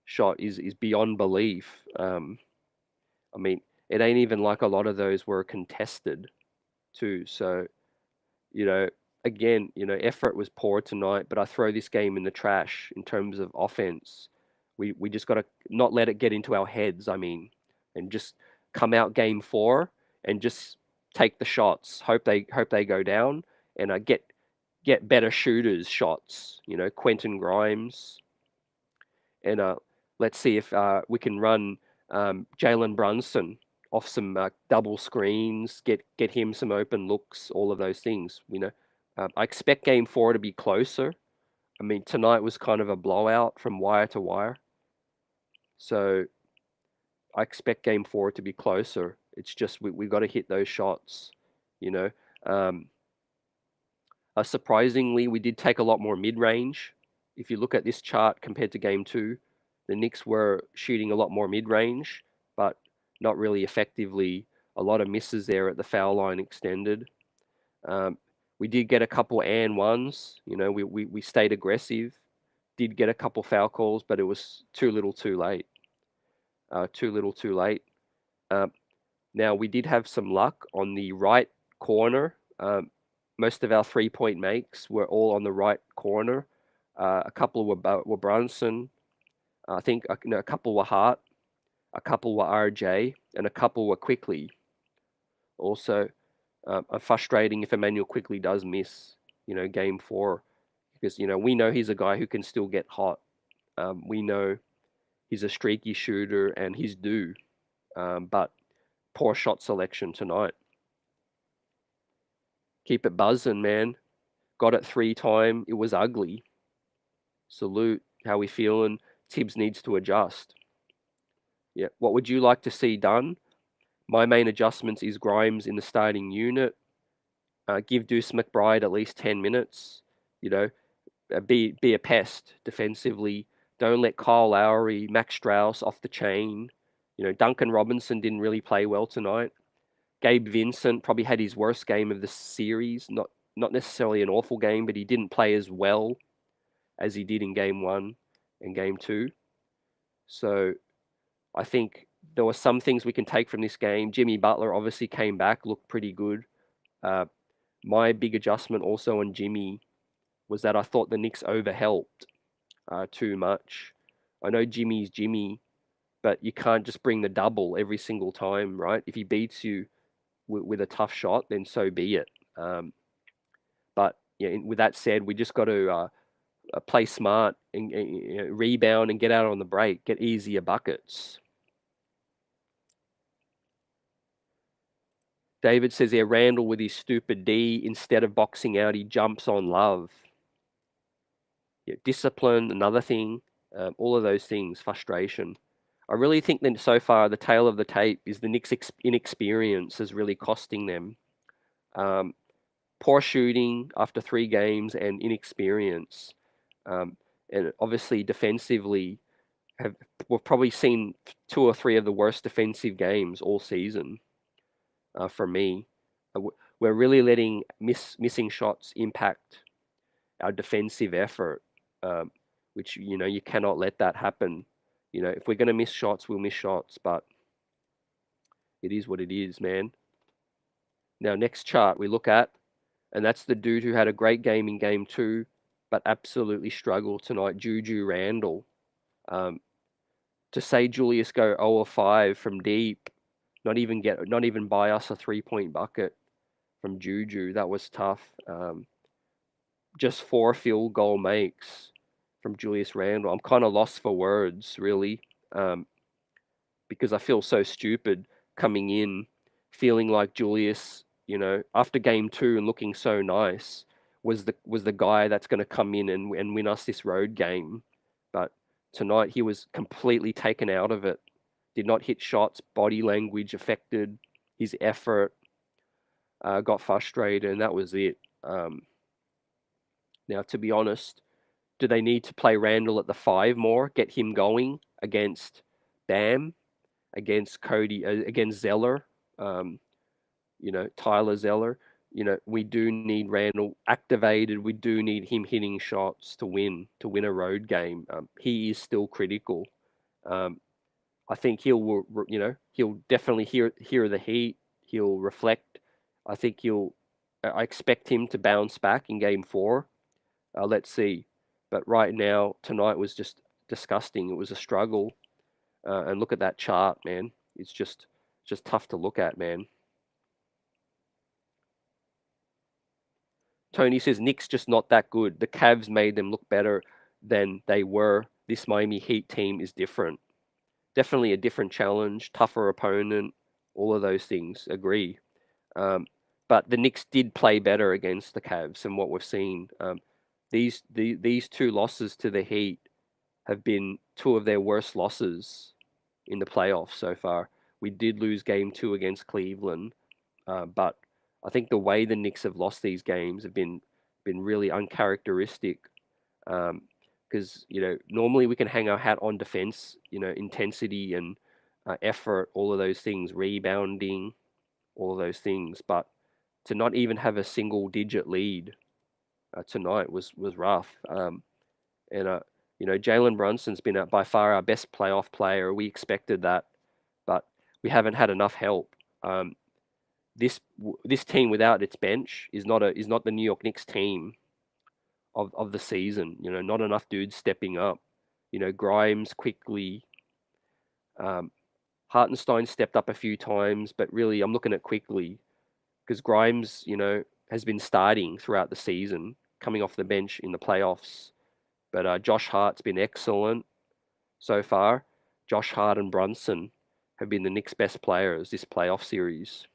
shot is beyond belief. I mean, it ain't even like a lot of those were contested too. So, again, effort was poor tonight, but I throw this game in the trash in terms of offense. We just got to not let it get into our heads, and just come out game 4 and just take the shots. Hope they go down and get better shooters shots, Quentin Grimes. And let's see if we can run Jalen Brunson off some double screens, get him some open looks, all of those things. I expect game 4 to be closer. Tonight was kind of a blowout from wire to wire. So I expect game 4 to be closer. It's just we got to hit those shots, surprisingly, we did take a lot more mid-range. If you look at this chart compared to game 2, the Knicks were shooting a lot more mid-range, but not really effectively. A lot of misses there at the foul line extended. We did get a couple and ones. We stayed aggressive. Did get a couple foul calls, but it was too little, too late. Too little, too late. Now we did have some luck on the right corner. Most of our 3-point makes were all on the right corner. A couple were Brunson. I think a couple were Hart. A couple were RJ, and a couple were Quickly. Also, frustrating if Emmanuel Quickly does miss, game 4, because we know he's a guy who can still get hot. We know he's a streaky shooter and he's due, but poor shot selection tonight. Keep it buzzing, man. Got it 3 times. It was ugly. Salute. How we feeling? Thibs needs to adjust. Yeah. What would you like to see done? My main adjustments is Grimes in the starting unit. Give Deuce McBride at least 10 minutes. Be a pest defensively. Don't let Kyle Lowry, Max Strauss off the chain. Duncan Robinson didn't really play well tonight. Gabe Vincent probably had his worst game of the series. Not necessarily an awful game, but he didn't play as well as he did in game 1 and game 2. So I think there were some things we can take from this game. Jimmy Butler obviously came back, looked pretty good. My big adjustment also on Jimmy was that I thought the Knicks overhelped too much. I know Jimmy's Jimmy, but you can't just bring the double every single time, right? If he beats you with a tough shot, then so be it. But yeah, with that said, we just got to play smart and rebound and get out on the break, get easier buckets. David says here, Randle with his stupid D, instead of boxing out, he jumps on Love. Yeah, discipline, another thing. All of those things, frustration. I really think that so far the tale of the tape is the Knicks' inexperience is really costing them. Poor shooting after 3 games and inexperience. And obviously defensively, we've probably seen 2 or 3 of the worst defensive games all season for me. We're really letting missing shots impact our defensive effort, which, you cannot let that happen. If we're going to miss shots, we'll miss shots, but it is what it is, man. Now, next chart we look at, and that's the dude who had a great game in game 2, but absolutely struggled tonight, Juju Randle. To say Julius go 0 or 5 from deep, not even buy us a 3-point bucket from Juju, that was tough. Just 4 field goal makes from Julius Randle. I'm kind of lost for words, really, because I feel so stupid coming in, feeling like Julius, after game 2 and looking so nice, was the guy that's going to come in and win us this road game. But tonight he was completely taken out of it. Did not hit shots. Body language affected his effort. Got frustrated, and that was it. Now, to be honest, do they need to play Randle at the 5 more? Get him going against Bam, against Cody, against Zeller, Tyler Zeller. We do need Randle activated. We do need him hitting shots to win a road game. He is still critical. I think he'll definitely hear the heat. He'll reflect. I think I expect him to bounce back in game 4. Let's see. But right now, tonight was just disgusting. It was a struggle. And look at that chart, man. It's just tough to look at, man. Tony says Knicks just not that good. The Cavs made them look better than they were. This Miami Heat team is different. Definitely a different challenge, tougher opponent, all of those things. Agree. But the Knicks did play better against the Cavs than what we've seen. These 2 losses to the Heat have been 2 of their worst losses in the playoffs so far. We did lose game 2 against Cleveland, but I think the way the Knicks have lost these games have been really uncharacteristic. Because normally we can hang our hat on defense, intensity and effort, all of those things, rebounding, all of those things. But to not even have a single-digit lead tonight was rough. And Jalen Brunson's been by far our best playoff player. We expected that, but we haven't had enough help. This team without its bench is not the New York Knicks team of the season. Not enough dudes stepping up. Grimes quickly. Hartenstein stepped up a few times, but really I'm looking at quickly because Grimes, has been starting throughout the season, coming off the bench in the playoffs. But Josh Hart's been excellent so far. Josh Hart and Brunson have been the Knicks' best players this playoff series.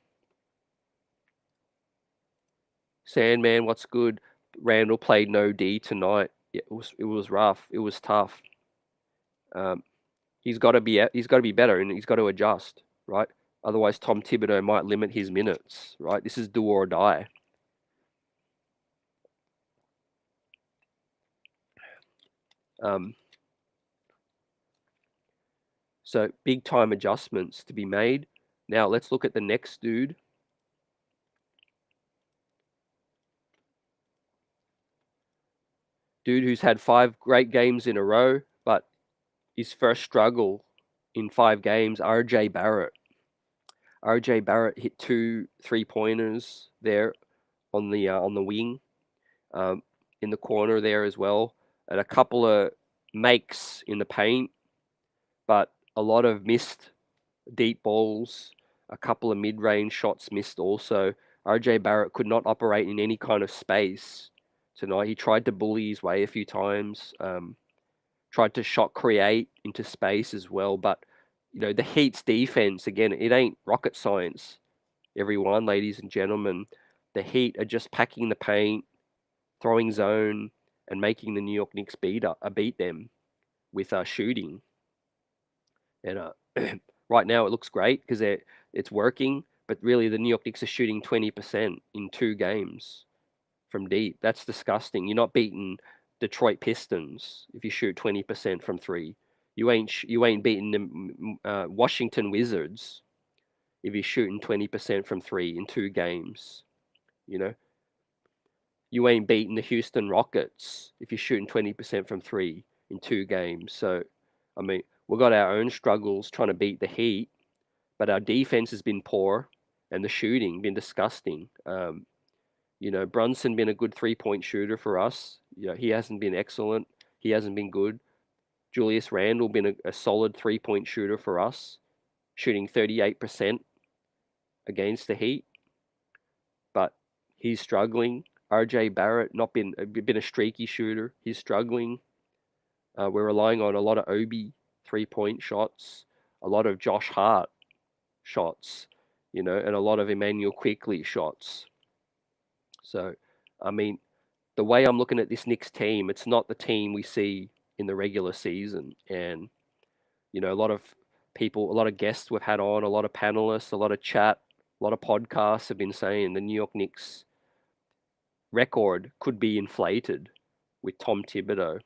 Sandman, what's good? Randle played no D tonight. Yeah, it was rough. It was tough. He's got to be better, and he's got to adjust, right? Otherwise, Tom Thibodeau might limit his minutes, right? This is do or die. So big time adjustments to be made. Now let's look at the next dude. dude who's had 5 great games in a row, but his first struggle in 5 games, RJ Barrett. RJ Barrett hit 2 3-pointers there on the wing, um, in the corner there as well, and a couple of makes in the paint, but a lot of missed deep balls, a couple of mid-range shots missed also. RJ Barrett could not operate in any kind of space tonight. He tried to bully his way a few times, tried to shot create into space as well, but the Heat's defense, again, it ain't rocket science, everyone, ladies and gentlemen. The Heat are just packing the paint, throwing zone, and making the New York Knicks beat them with shooting. And right now it looks great because it's working, but really the New York Knicks are shooting 20% in 2 games from deep. That's disgusting. You're not beating Detroit Pistons if you shoot 20% from 3. You ain't beating the Washington Wizards if you're shooting 20% from 3 in 2 games. You ain't beating the Houston Rockets if you're shooting 20% from 3 in 2 games. So, I mean, we've got our own struggles trying to beat the Heat, but our defense has been poor and the shooting been disgusting. Brunson been a good 3-point shooter for us. He hasn't been excellent. He hasn't been good. Julius Randle been a solid 3-point shooter for us, shooting 38% against the Heat, but he's struggling. RJ Barrett not been a streaky shooter. He's struggling. We're relying on a lot of Obi 3-point shots, a lot of Josh Hart shots, and a lot of Emmanuel Quickley shots. So, I mean, the way I'm looking at this Knicks team, it's not the team we see in the regular season. And, a lot of people, a lot of guests we've had on, a lot of panelists, a lot of chat, a lot of podcasts have been saying the New York Knicks record could be inflated with Tom Thibodeau.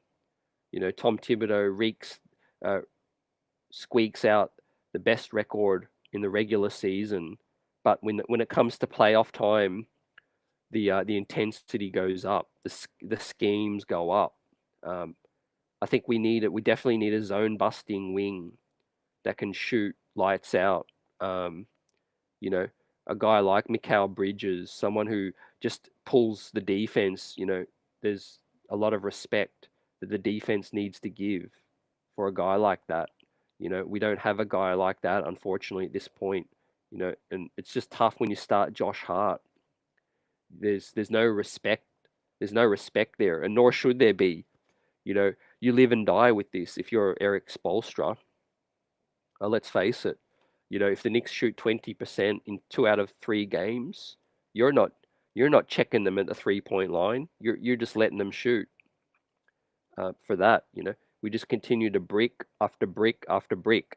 Tom Thibodeau squeaks out the best record in the regular season, but when it comes to playoff time, the intensity goes up, the schemes go up. I think we definitely need a zone busting wing that can shoot lights out. A guy like Mikal Bridges, someone who just pulls the defense. There's a lot of respect that the defense needs to give for a guy like that. We don't have a guy like that, unfortunately, at this point. And it's just tough when you start Josh Hart. There's no respect. There's no respect there, and nor should there be. You live and die with this. If you're Eric Spoelstra, let's face it. If the Knicks shoot 20% in 2 out of 3 games, you're not checking them at the 3-point line. You're just letting them shoot. For that, we just continue to brick after brick after brick.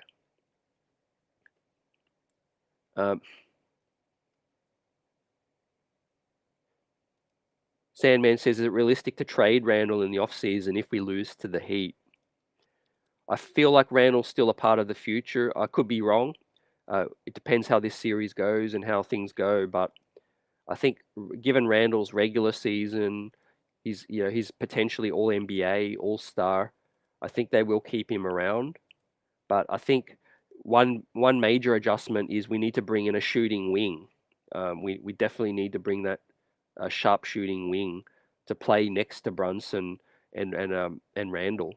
Sandman says, is it realistic to trade Randle in the offseason if we lose to the Heat? I feel like Randle's still a part of the future. I could be wrong. It depends how this series goes and how things go, but I think given Randle's regular season, he's potentially all NBA, all star. I think they will keep him around, but I think one major adjustment is we need to bring in a shooting wing. We definitely need to bring that sharp shooting wing to play next to Brunson and Randle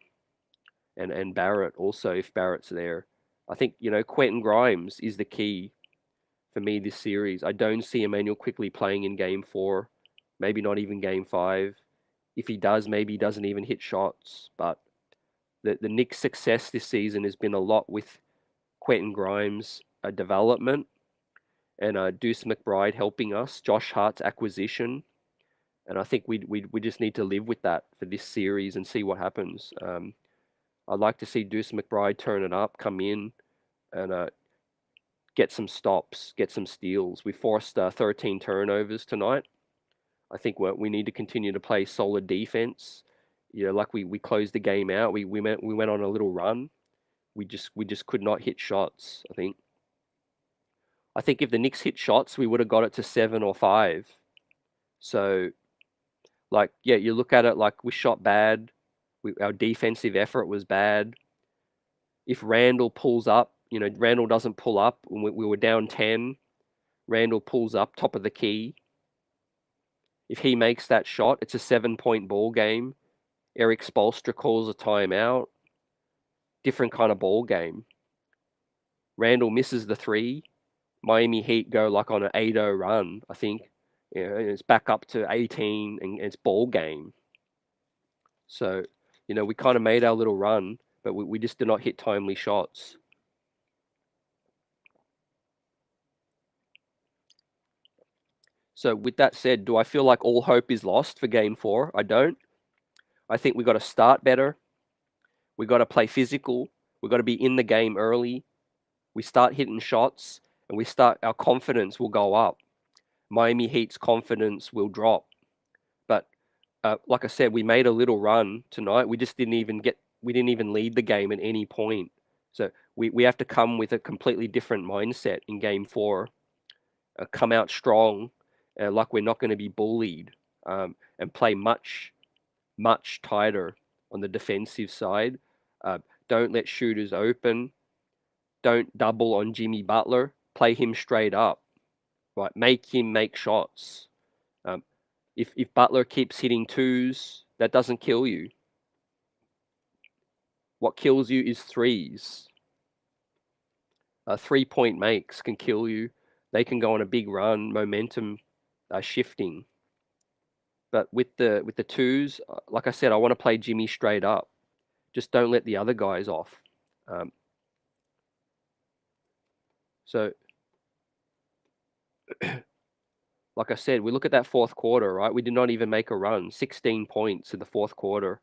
and Barrett also if Barrett's there. I think Quentin Grimes is the key for me this series. I don't see Emmanuel Quickley playing in Game 4, maybe not even Game 5. If he does, maybe he doesn't even hit shots. But the Knicks' success this season has been a lot with Quentin Grimes' development and Deuce McBride helping us, Josh Hart's acquisition. And I think we just need to live with that for this series and see what happens. I'd like to see Deuce McBride turn it up, come in, and get some stops, get some steals. We forced 13 turnovers tonight. I think we need to continue to play solid defense. Like we closed the game out. We went on a little run. We just could not hit shots. I think if the Knicks hit shots, we would have got it to 7 or 5. So, Like, yeah, you look at it like we shot bad. Our defensive effort was bad. If Randle pulls up, Randle doesn't pull up. When we were down 10, Randle pulls up top of the key. If he makes that shot, it's a 7-point ball game. Eric Spoelstra calls a timeout. Different kind of ball game. Randle misses the three. Miami Heat go like on an 8-0 run, I think. It's back up to 18 and it's ball game. So, we kind of made our little run, but we just did not hit timely shots. So with that said, do I feel like all hope is lost for game 4? I don't. I think we got to start better. We got to play physical. We got to be in the game early. We start hitting shots and our confidence will go up. Miami Heat's confidence will drop. But like I said, we made a little run tonight. We just didn't even lead the game at any point. So we have to come with a completely different mindset in game 4. Come out strong, like we're not going to be bullied, and play much, much tighter on the defensive side. Don't let shooters open. Don't double on Jimmy Butler. Play him straight up. Right, make him make shots. If Butler keeps hitting twos, that doesn't kill you. What kills you is threes. 3-point makes can kill you. They can go on a big run, momentum shifting. But with the twos, like I said, I want to play Jimmy straight up. Just don't let the other guys off. So, like I said, we look at that fourth quarter, right? We did not even make a run. 16 points in the fourth quarter.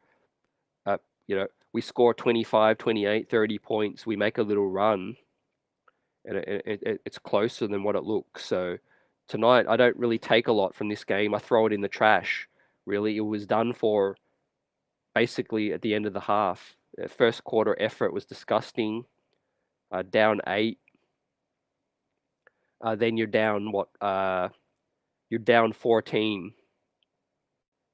We score 25, 28, 30 points. We make a little run, and it's closer than what it looks. So tonight, I don't really take a lot from this game. I throw it in the trash. Really, it was done for basically at the end of the half. First quarter effort was disgusting. Down 8. Then you're down what? You're down 14.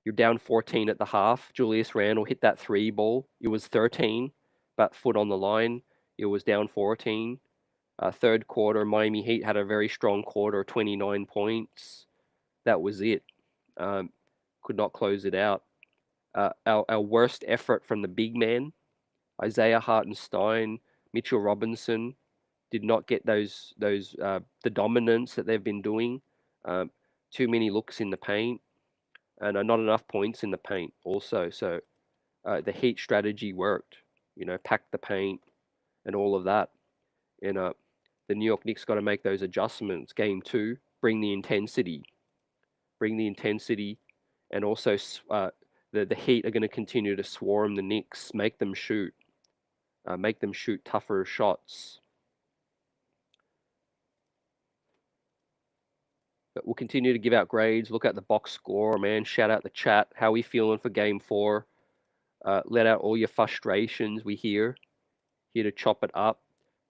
You're down 14 at the half. Julius Randle hit that 3 ball. It was 13, but foot on the line. It was down 14. Third quarter, Miami Heat had a very strong quarter, 29 points. That was it. Could not close it out. Our worst effort from the big man, Isaiah Hartenstein, Mitchell Robinson, did not get the dominance that they've been doing. Too many looks in the paint, and not enough points in the paint also. So the Heat strategy worked. Pack the paint and all of that. And the New York Knicks got to make those adjustments. Game 2, bring the intensity, and also the Heat are going to continue to swarm the Knicks, make them shoot tougher shots. But we'll continue to give out grades, look at the box score, man. Shout out the chat. How we feeling for game 4? Let out all your frustrations. We here to chop it up.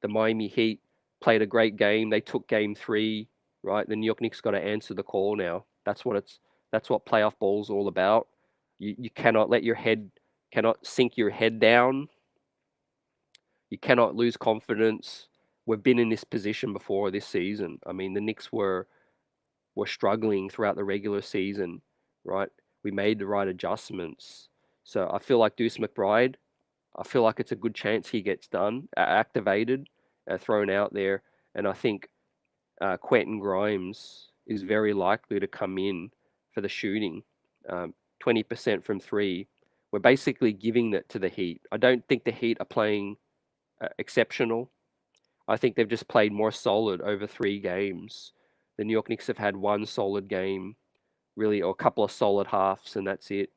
The Miami Heat played a great game. They took game 3, right? The New York Knicks got to answer the call now. That's what playoff ball's all about. You cannot sink your head down. You cannot lose confidence. We've been in this position before this season. I mean, the Knicks were struggling throughout the regular season, right? We made the right adjustments. So I feel like Deuce McBride, I feel like it's a good chance he gets activated, thrown out there. And I think Quentin Grimes is very likely to come in for the shooting. 20% from 3. We're basically giving it to the Heat. I don't think the Heat are playing exceptional. I think they've just played more solid over 3 games. The New York Knicks have had 1 solid game, really, or a couple of solid halves, and that's it.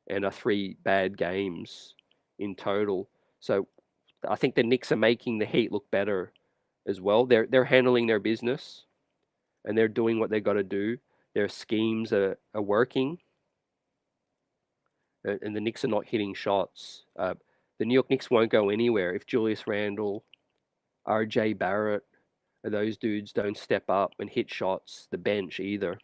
And 3 bad games in total. So I think the Knicks are making the Heat look better as well. They're handling their business, and they're doing what they got to do. Their schemes are working, and the Knicks are not hitting shots. The New York Knicks won't go anywhere if Julius Randle, RJ Barrett, those dudes don't step up and hit shots. The bench either.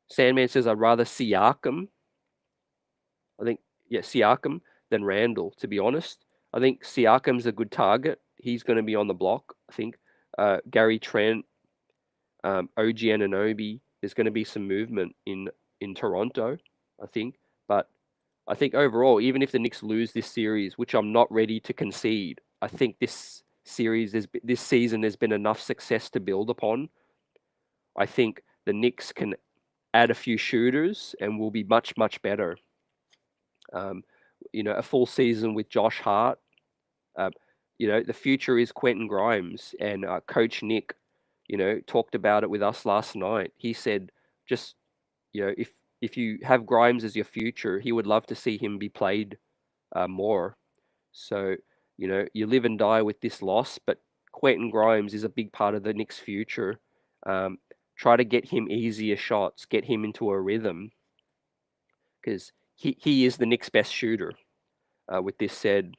Sandman says I'd rather Siakam. I think Siakam than Randle. To be honest, I think Siakam's a good target. He's going to be on the block. I think Gary Trent, OG Anunoby. There's going to be some movement in Toronto. I think, but I think overall, even if the Knicks lose this series, which I'm not ready to concede, I think this season there's been enough success to build upon. I think the Knicks can add a few shooters and will be much, much better. A full season with Josh Hart. The future is Quentin Grimes, and Coach Nick, talked about it with us last night. He said, just if you have Grimes as your future, he would love to see him be played more. So you live and die with this loss, but Quentin Grimes is a big part of the Knicks' future. Try to get him easier shots, get him into a rhythm, because he is the Knicks' best shooter. With this said,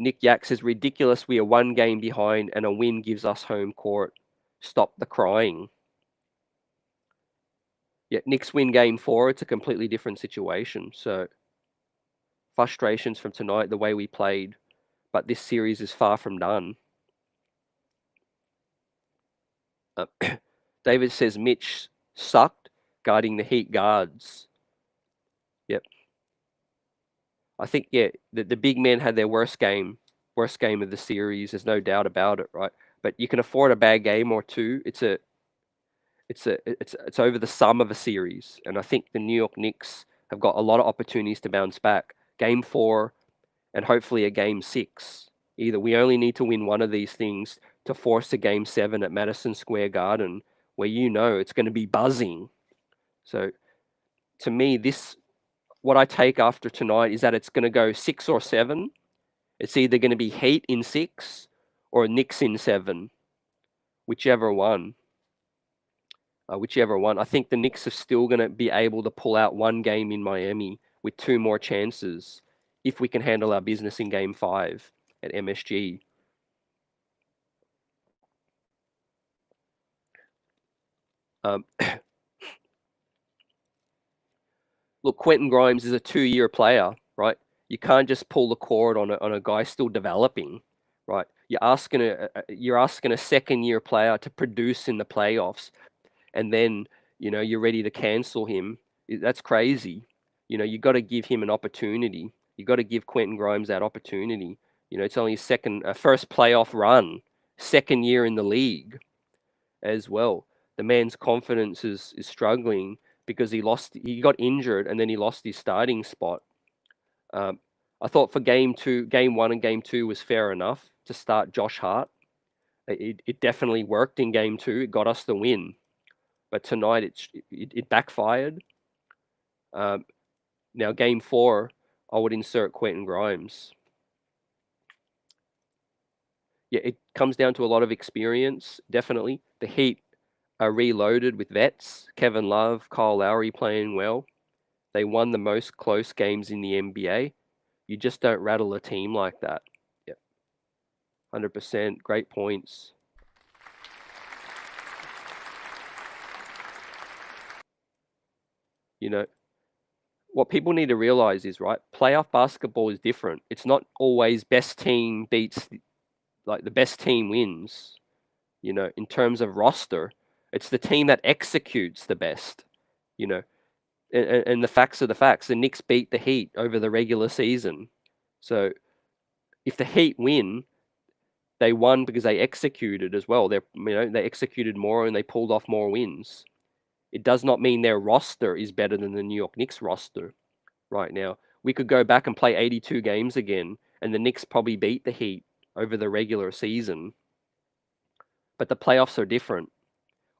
Nick Yak says, ridiculous, we are one game behind and a win gives us home court. Stop the crying. Yeah, Knicks win game 4, it's a completely different situation. So, frustrations from tonight, the way we played, but this series is far from done. David says, Mitch sucked guarding the Heat guards. Yep. I think, the big men had their worst game of the series. There's no doubt about it, right? But you can afford a bad game or two. It's over the sum of a series, and I think the New York Knicks have got a lot of opportunities to bounce back. Game 4, and hopefully a game 6. Either we only need to win one of these things to force a game 7 at Madison Square Garden, where it's going to be buzzing. So, to me, what I take after tonight is that it's going to go 6 or 7. It's either going to be Heat in 6 or Knicks in 7, whichever one. I think the Knicks are still going to be able to pull out one game in Miami with 2 more chances if we can handle our business in game 5 at MSG. Look, Quentin Grimes is a 2-year player, right? You can't just pull the cord on a guy still developing, right? You're asking a second-year player to produce in the playoffs, and then you're ready to cancel him. That's crazy. You got to give him an opportunity. You got to give Quentin Grimes that opportunity. It's only first playoff run, second year in the league as well. The man's confidence is struggling because he got injured and then he lost his starting spot. I thought for game 1 and game 2 was fair enough to start Josh Hart. It definitely worked in game 2. It got us the win. But tonight it backfired. Now game 4, I would insert Quentin Grimes. Yeah, it comes down to a lot of experience, definitely. The Heat are reloaded with vets. Kevin Love, Kyle Lowry playing well. They won the most close games in the NBA. You just don't rattle a team like that. Yeah, 100%. Great points. What people need to realize is, right, playoff basketball is different. It's not always best team beats, like the best team wins. In terms of roster, it's the team that executes the best. And the facts are the facts. The Knicks beat the Heat over the regular season. So if the Heat win, they won because they executed as well. They executed more and they pulled off more wins. It does not mean their roster is better than the New York Knicks roster right now. We could go back and play 82 games again, and the Knicks probably beat the Heat over the regular season. But the playoffs are different.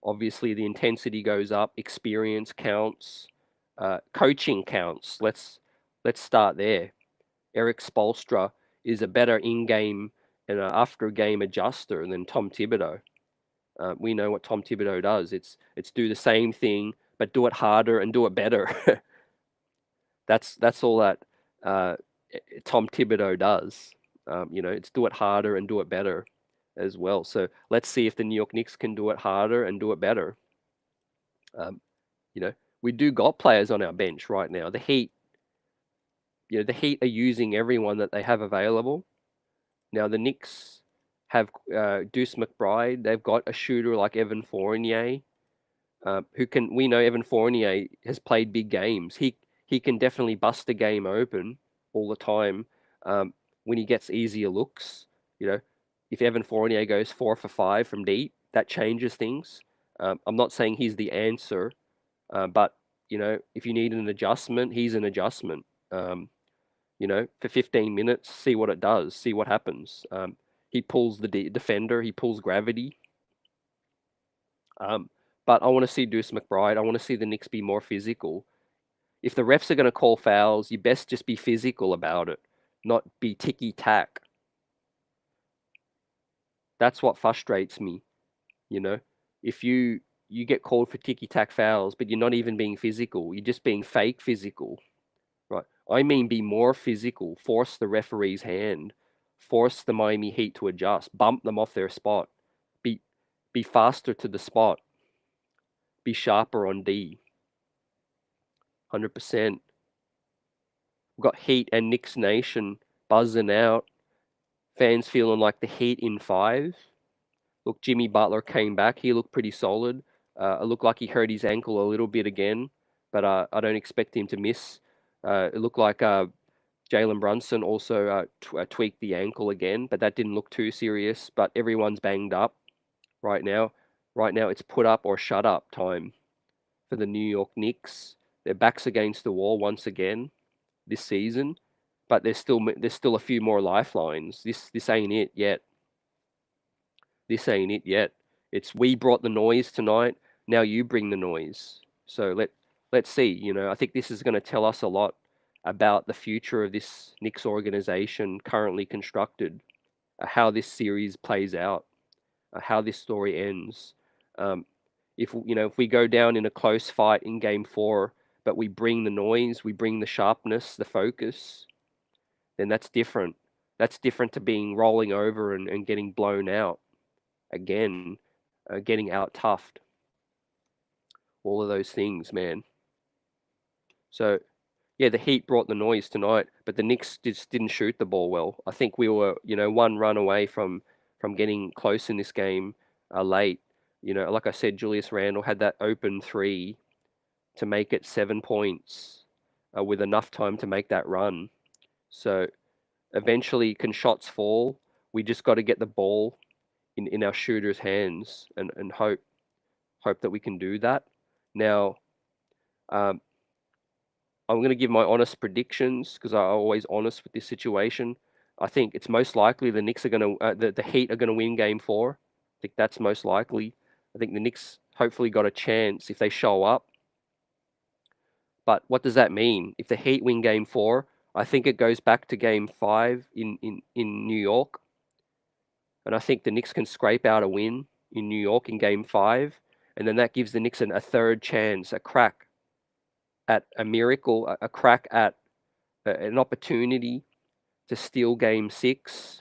Obviously, the intensity goes up, experience counts, coaching counts. Let's start there. Eric Spoelstra is a better in-game and after-game adjuster than Tom Thibodeau. We know what Tom Thibodeau does. It's do the same thing, but do it harder and do it better. That's all that Tom Thibodeau does. It's do it harder and do it better. as well. So let's see if the New York Knicks can do it harder and do it better. Um, you know, we do got players on our bench right now. The Heat, the Heat are using everyone that they have available. Now the Knicks have Deuce McBride. They've got a shooter like Evan Fournier, who can. We know Evan Fournier has played big games. He can definitely bust a game open all the time when he gets easier looks. You know, if Evan Fournier goes 4 for 5 from deep, that changes things. I'm not saying he's the answer, but if you need an adjustment, he's an adjustment. For 15 minutes, see what it does, see what happens. He pulls the defender, he pulls gravity. But I want to see Deuce McBride. I want to see the Knicks be more physical. If the refs are going to call fouls, you best just be physical about it, not be ticky tack. That's what frustrates me. If you get called for ticky tack fouls, but you're not even being physical, you're just being fake physical. Right. I mean, be more physical, force the referee's hand, force the Miami Heat to adjust, bump them off their spot, be faster to the spot, be sharper on D. 100%. We've got Heat and Knicks Nation buzzing out, fans feeling like the Heat in 5. Look, Jimmy Butler came back. He looked pretty solid. It looked like he hurt his ankle a little bit again, but I don't expect him to miss. It looked like Jalen Brunson also tweaked the ankle again, but that didn't look too serious. But everyone's banged up right now. Right now, it's put up or shut up time for the New York Knicks. Their backs against the wall once again this season, but there's still a few more lifelines. This ain't it yet. This ain't it yet. It's we brought the noise tonight. Now you bring the noise. So let's see. I think this is going to tell us a lot about the future of this Knicks organization currently constructed, how this series plays out, how this story ends. If we go down in a close fight in Game 4, but we bring the noise, we bring the sharpness, the focus, then that's different. That's different to being rolling over and getting blown out again, getting out toughed. All of those things, man. So yeah, the Heat brought the noise tonight, but the Knicks just didn't shoot the ball well. I think we were, one run away from getting close in this game late. Like I said, Julius Randle had that open 3 to make it 7 points with enough time to make that run. So eventually, can shots fall? We just got to get the ball in our shooters' hands and hope that we can do that. Now, um, I'm going to give my honest predictions because I'm always honest with this situation. I think it's most likely the Knicks are going to, the Heat are going to win Game 4. I think that's most likely. I think the Knicks hopefully got a chance if they show up. But what does that mean? If the Heat win Game 4, I think it goes back to Game 5 in New York. And I think the Knicks can scrape out a win in New York in Game 5. And then that gives the Knicks a third chance, a crack at a miracle, a crack at an opportunity to steal Game 6.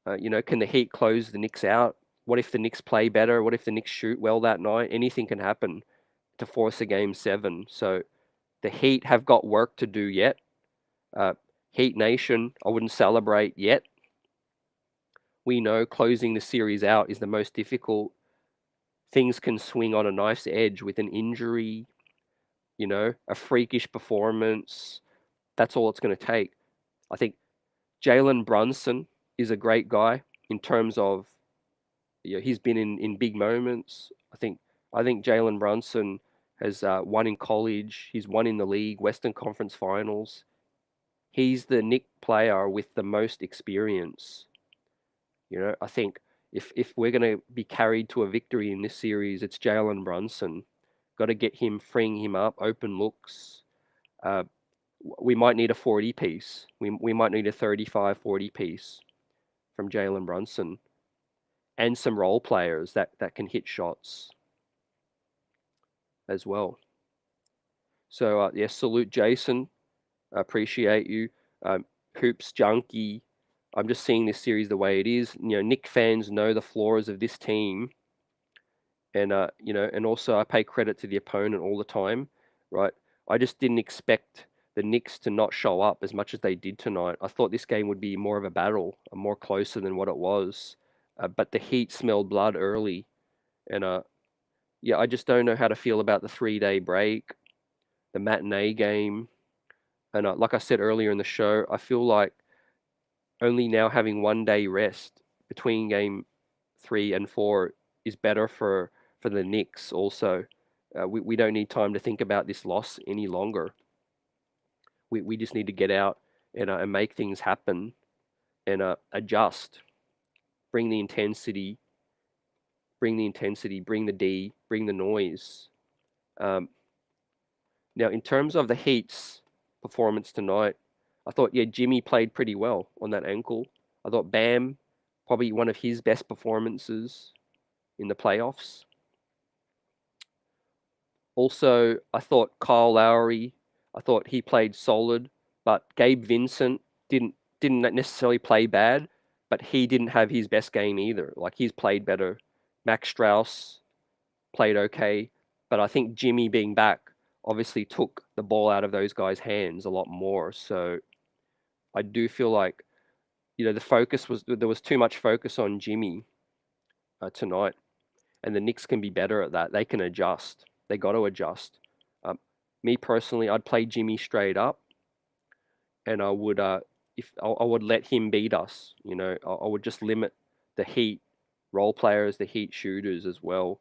Can the Heat close the Knicks out? What if the Knicks play better? What if the Knicks shoot well that night? Anything can happen to force a Game 7. So the Heat have got work to do yet. Heat Nation, I wouldn't celebrate yet. We know closing the series out is the most difficult. Things can swing on a knife's edge with an injury, a freakish performance. That's all it's going to take. I think Jalen Brunson is a great guy in terms of, he's been in big moments. I think Jalen Brunson has won in college. He's won in the league, Western Conference Finals. He's the Knick player with the most experience. I think if we're going to be carried to a victory in this series, it's Jalen Brunson. Got to get him, freeing him up, open looks. We might need a 40 piece. We might need a 35, 40 piece from Jalen Brunson. And some role players that can hit shots as well. So, salute Jason. I appreciate you. Hoops Junkie I'm just seeing this series the way it is. Knick fans know the flaws of this team, and and also I pay credit to the opponent all the time, right? I just didn't expect the Knicks to not show up as much as they did tonight. I thought this game would be more of a battle, more closer than what it was. But the Heat smelled blood early, and yeah, I just don't know how to feel about the 3-day break, the matinee game, and like I said earlier in the show, I feel like only now having 1 day rest between game 3 and 4 is better for the Knicks. Also, we don't need time to think about this loss any longer. We just need to get out and make things happen and adjust, bring the intensity, bring the D, bring the noise. Um, Now, in terms of the Heat's performance tonight, I thought, yeah, Jimmy played pretty well on that ankle. I thought Bam, probably one of his best performances in the playoffs. Also, I thought Kyle Lowry, I thought he played solid, but Gabe Vincent didn't necessarily play bad, but he didn't have his best game either. Like he's played better. Max Strauss played okay, but I think Jimmy being back obviously took the ball out of those guys' hands a lot more. So I do feel like there was too much focus on Jimmy tonight, and the Knicks can be better at that. They can adjust. They got to adjust. Um, Me personally, I'd play Jimmy straight up, and I would if I would let him beat us. I would just limit the Heat role players, the Heat shooters as well,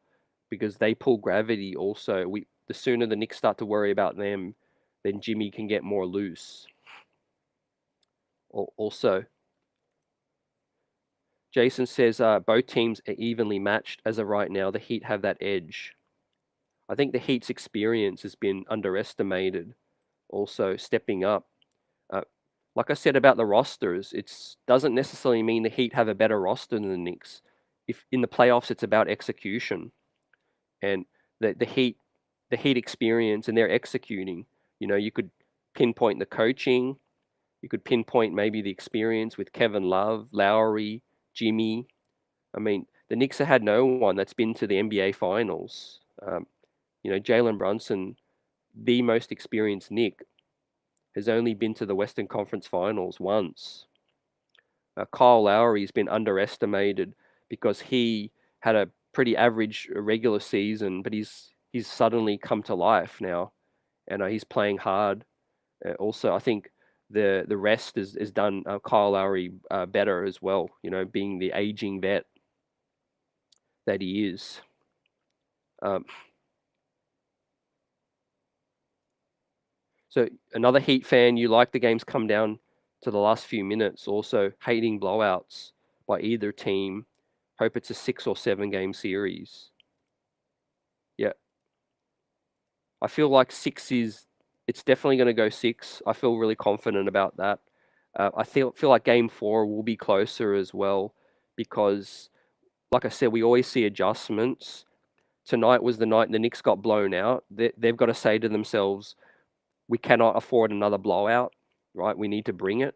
because they pull gravity. Also, the sooner the Knicks start to worry about them, then Jimmy can get more loose. Also, Jason says both teams are evenly matched as of right now. The Heat have that edge. I think the Heat's experience has been underestimated. Also, stepping up. Uh, like I said about the rosters, it doesn't necessarily mean the Heat have a better roster than the Knicks. If in the playoffs, it's about execution, and the Heat experience, and they're executing. You could pinpoint the coaching, you could pinpoint maybe the experience with Kevin Love, Lowry, Jimmy. I mean, the Knicks have had no one that's been to the NBA Finals. Jalen Brunson, the most experienced Knick, has only been to the Western Conference Finals once. Kyle Lowry's been underestimated because he had a pretty average regular season, but he's suddenly come to life now, and he's playing hard. Also, I think the rest is done Kyle Lowry better as well. Being the aging vet that he is. Um, so another Heat fan, you like the games come down to the last few minutes. Also, hating blowouts by either team. Hope it's a 6 or 7 game series. Yeah, I feel like it's definitely going to go 6. I feel really confident about that. I feel like game 4 will be closer as well because, like I said, we always see adjustments. Tonight was the night the Knicks got blown out. They've got to say to themselves, we cannot afford another blowout, right? We need to bring it.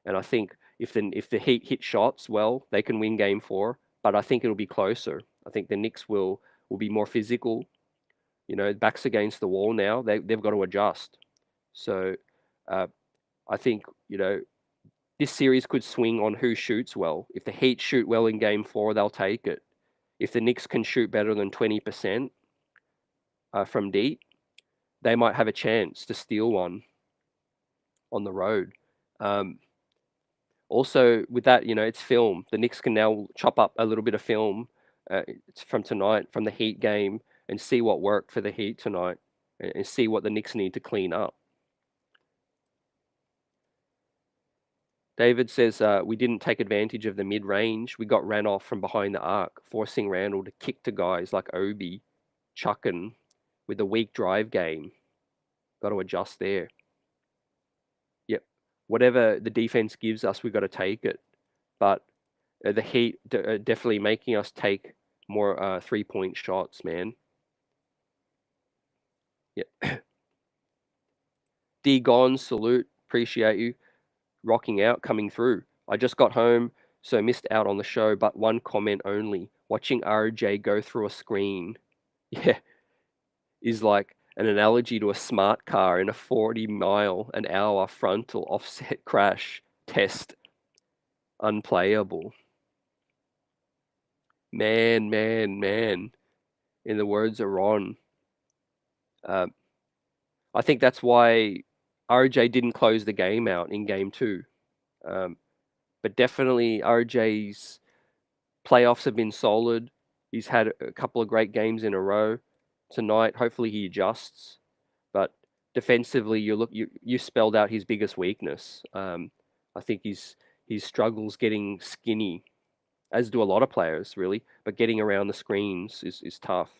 And I think if the Heat hit shots, well, they can win game 4. But I think it'll be closer. I think the Knicks will be more physical. Backs against the wall now. They've got to adjust. So uh, I think this series could swing on who shoots well. If the Heat shoot well in game 4, they'll take it. If the Knicks can shoot better than 20% from deep, they might have a chance to steal one on the road. Also, with that, it's film. The Knicks can now chop up a little bit of film from tonight, from the Heat game, and see what worked for the Heat tonight, and see what the Knicks need to clean up. David says we didn't take advantage of the mid-range. We got ran off from behind the arc, forcing Randle to kick to guys like Obi, chucking with a weak drive game. Got to adjust there. Yep. Whatever the defense gives us, we got to take it. But the Heat are definitely making us take more 3-point shots, man. Yeah. D Gone, salute. Appreciate you rocking out, coming through. I just got home, so missed out on the show, but one comment only. Watching RJ go through a screen, yeah, is like an analogy to a smart car in a 40-mile-an-hour frontal offset crash test. Unplayable. Man, man, man. In the words of Ron, uh, I think that's why RJ didn't close the game out in game two. Um, but definitely RJ's playoffs have been solid. He's had a couple of great games in a row. Tonight, hopefully he adjusts. But defensively, you spelled out his biggest weakness. I think he struggles getting skinny, as do a lot of players really. But getting around the screens is tough.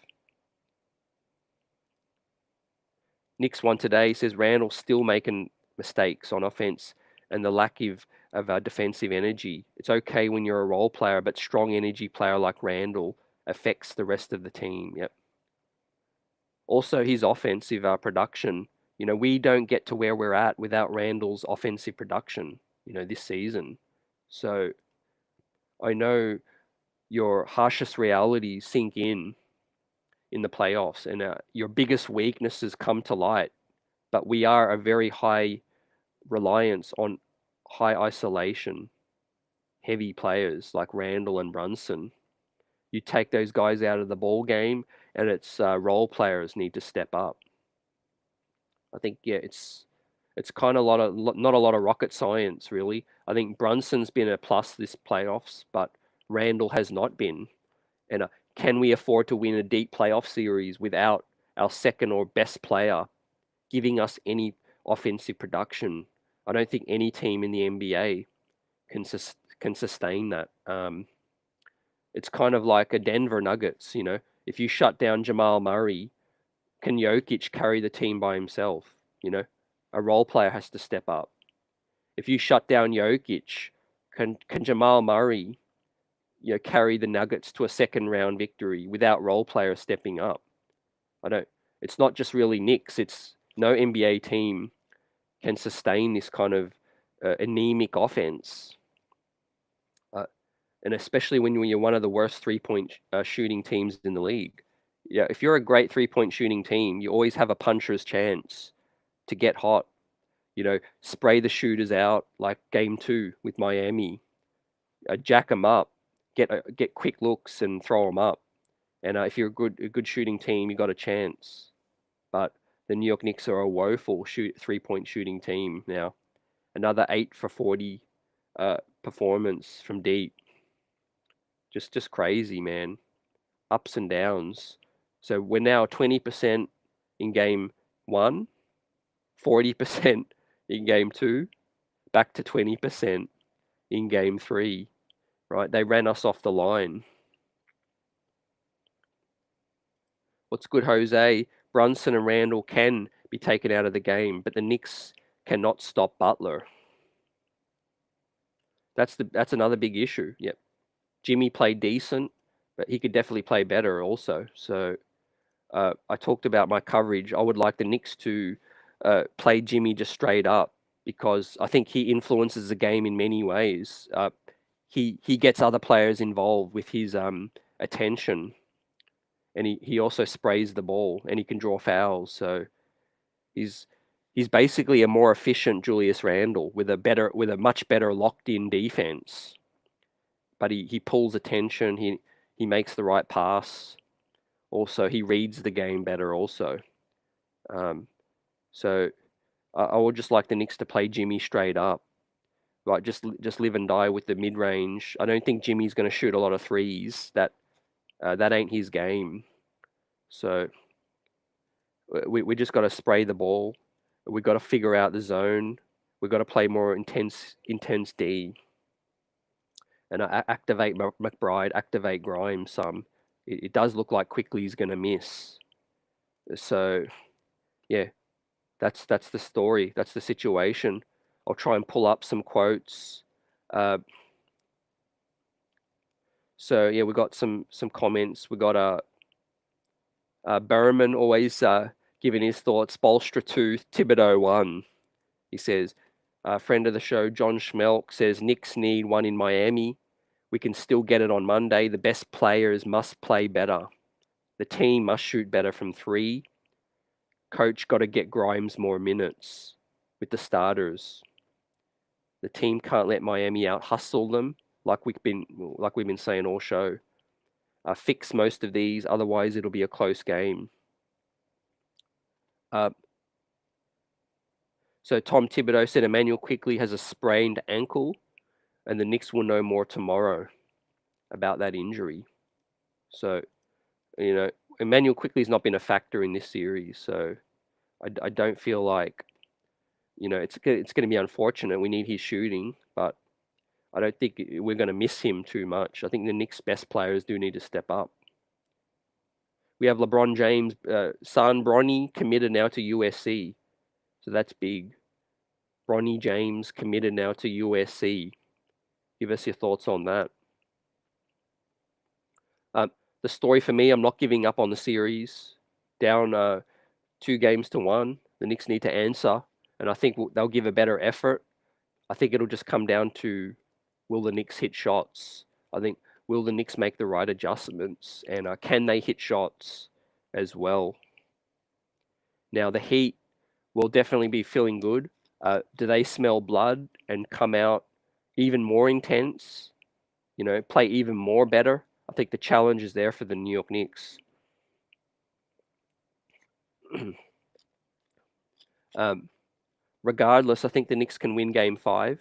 Knicks won today. Says Randall still making mistakes on offense and the lack of defensive energy. It's okay when you're a role player, but strong energy player like Randall affects the rest of the team. Yep. Also, his offensive production. We don't get to where we're at without Randall's offensive production. This season. So I know your harshest realities sink in the playoffs, and your biggest weaknesses come to light. But we are a very high reliance on high isolation, heavy players like Randle and Brunson. You take those guys out of the ball game, and it's role players need to step up. I think it's kind of not a lot of rocket science really. I think Brunson's been a plus this playoffs, but Randle has not been. And can we afford to win a deep playoff series without our second or best player giving us any offensive production? I don't think any team in the NBA can sustain that. It's kind of like a Denver Nuggets. If you shut down Jamal Murray, can Jokic carry the team by himself? A role player has to step up. If you shut down Jokic, can Jamal Murray, carry the Nuggets to a second round victory without role players stepping up? I don't. It's not just really Knicks. It's no NBA team can sustain this kind of anemic offense, and especially when you're one of the worst 3-point shooting teams in the league. Yeah, if you're a great 3-point shooting team, you always have a puncher's chance to get hot. Spray the shooters out like game two with Miami, jack them up, get quick looks and throw them up. And if you're a good shooting team, you got a chance. But the New York Knicks are a woeful 3-point shooting team now. Another 8 for 40 performance from deep. Just crazy, man. Ups and downs. So we're now 20% in game one, 40% in game two, back to 20% in game three, right? They ran us off the line. What's good, Jose? Brunson and Randall can be taken out of the game, but the Knicks cannot stop Butler. That's another big issue. Yep. Jimmy played decent, but he could definitely play better also. So I talked about my coverage. I would like the Knicks to play Jimmy just straight up because I think he influences the game in many ways. He gets other players involved with his attention, and he also sprays the ball and he can draw fouls. So he's basically a more efficient Julius Randle with a much better locked in defense. But he pulls attention. He makes the right pass. Also, he reads the game better. Also, so I would just like the Knicks to play Jimmy straight up, like just live and die with the mid range. I don't think Jimmy's going to shoot a lot of threes. That ain't his game. So we just got to spray the ball. We got to figure out the zone. We got to play more intense D. And activate McBride, activate Grimes some. It does look like Quickly's going to miss. So, yeah, that's the story. That's the situation. I'll try and pull up some quotes. So yeah, we got some comments. We got Berman always giving his thoughts. Bolstra 2, Thibodeau 1. He says, Friend of the show, John Schmelk, says Knicks need one in Miami. We can still get it on Monday. The best players must play better. The team must shoot better from three. Coach got to get Grimes more minutes with the starters. The team can't let Miami out hustle them like we've been saying all show. Fix most of these, otherwise it'll be a close game. So Tom Thibodeau said Emmanuel quickly has a sprained ankle, and the Knicks will know more tomorrow about that injury. So, Emmanuel quickly has not been a factor in this series. So I don't feel like, it's going to be unfortunate. We need his shooting, but I don't think we're going to miss him too much. I think the Knicks' best players do need to step up. We have LeBron James' son, Bronny, committed now to USC. So that's big. Bronny James committed now to USC. Give us your thoughts on that. The story for me, I'm not giving up on the series. Down 2-1. The Knicks need to answer, and I think they'll give a better effort. I think it'll just come down to, will the Knicks hit shots? I think, will the Knicks make the right adjustments? And can they hit shots as well? Now, the Heat will definitely be feeling good. Do they smell blood and come out even more intense? Play even more better? I think the challenge is there for the New York Knicks. Regardless, I think the Knicks can win Game 5,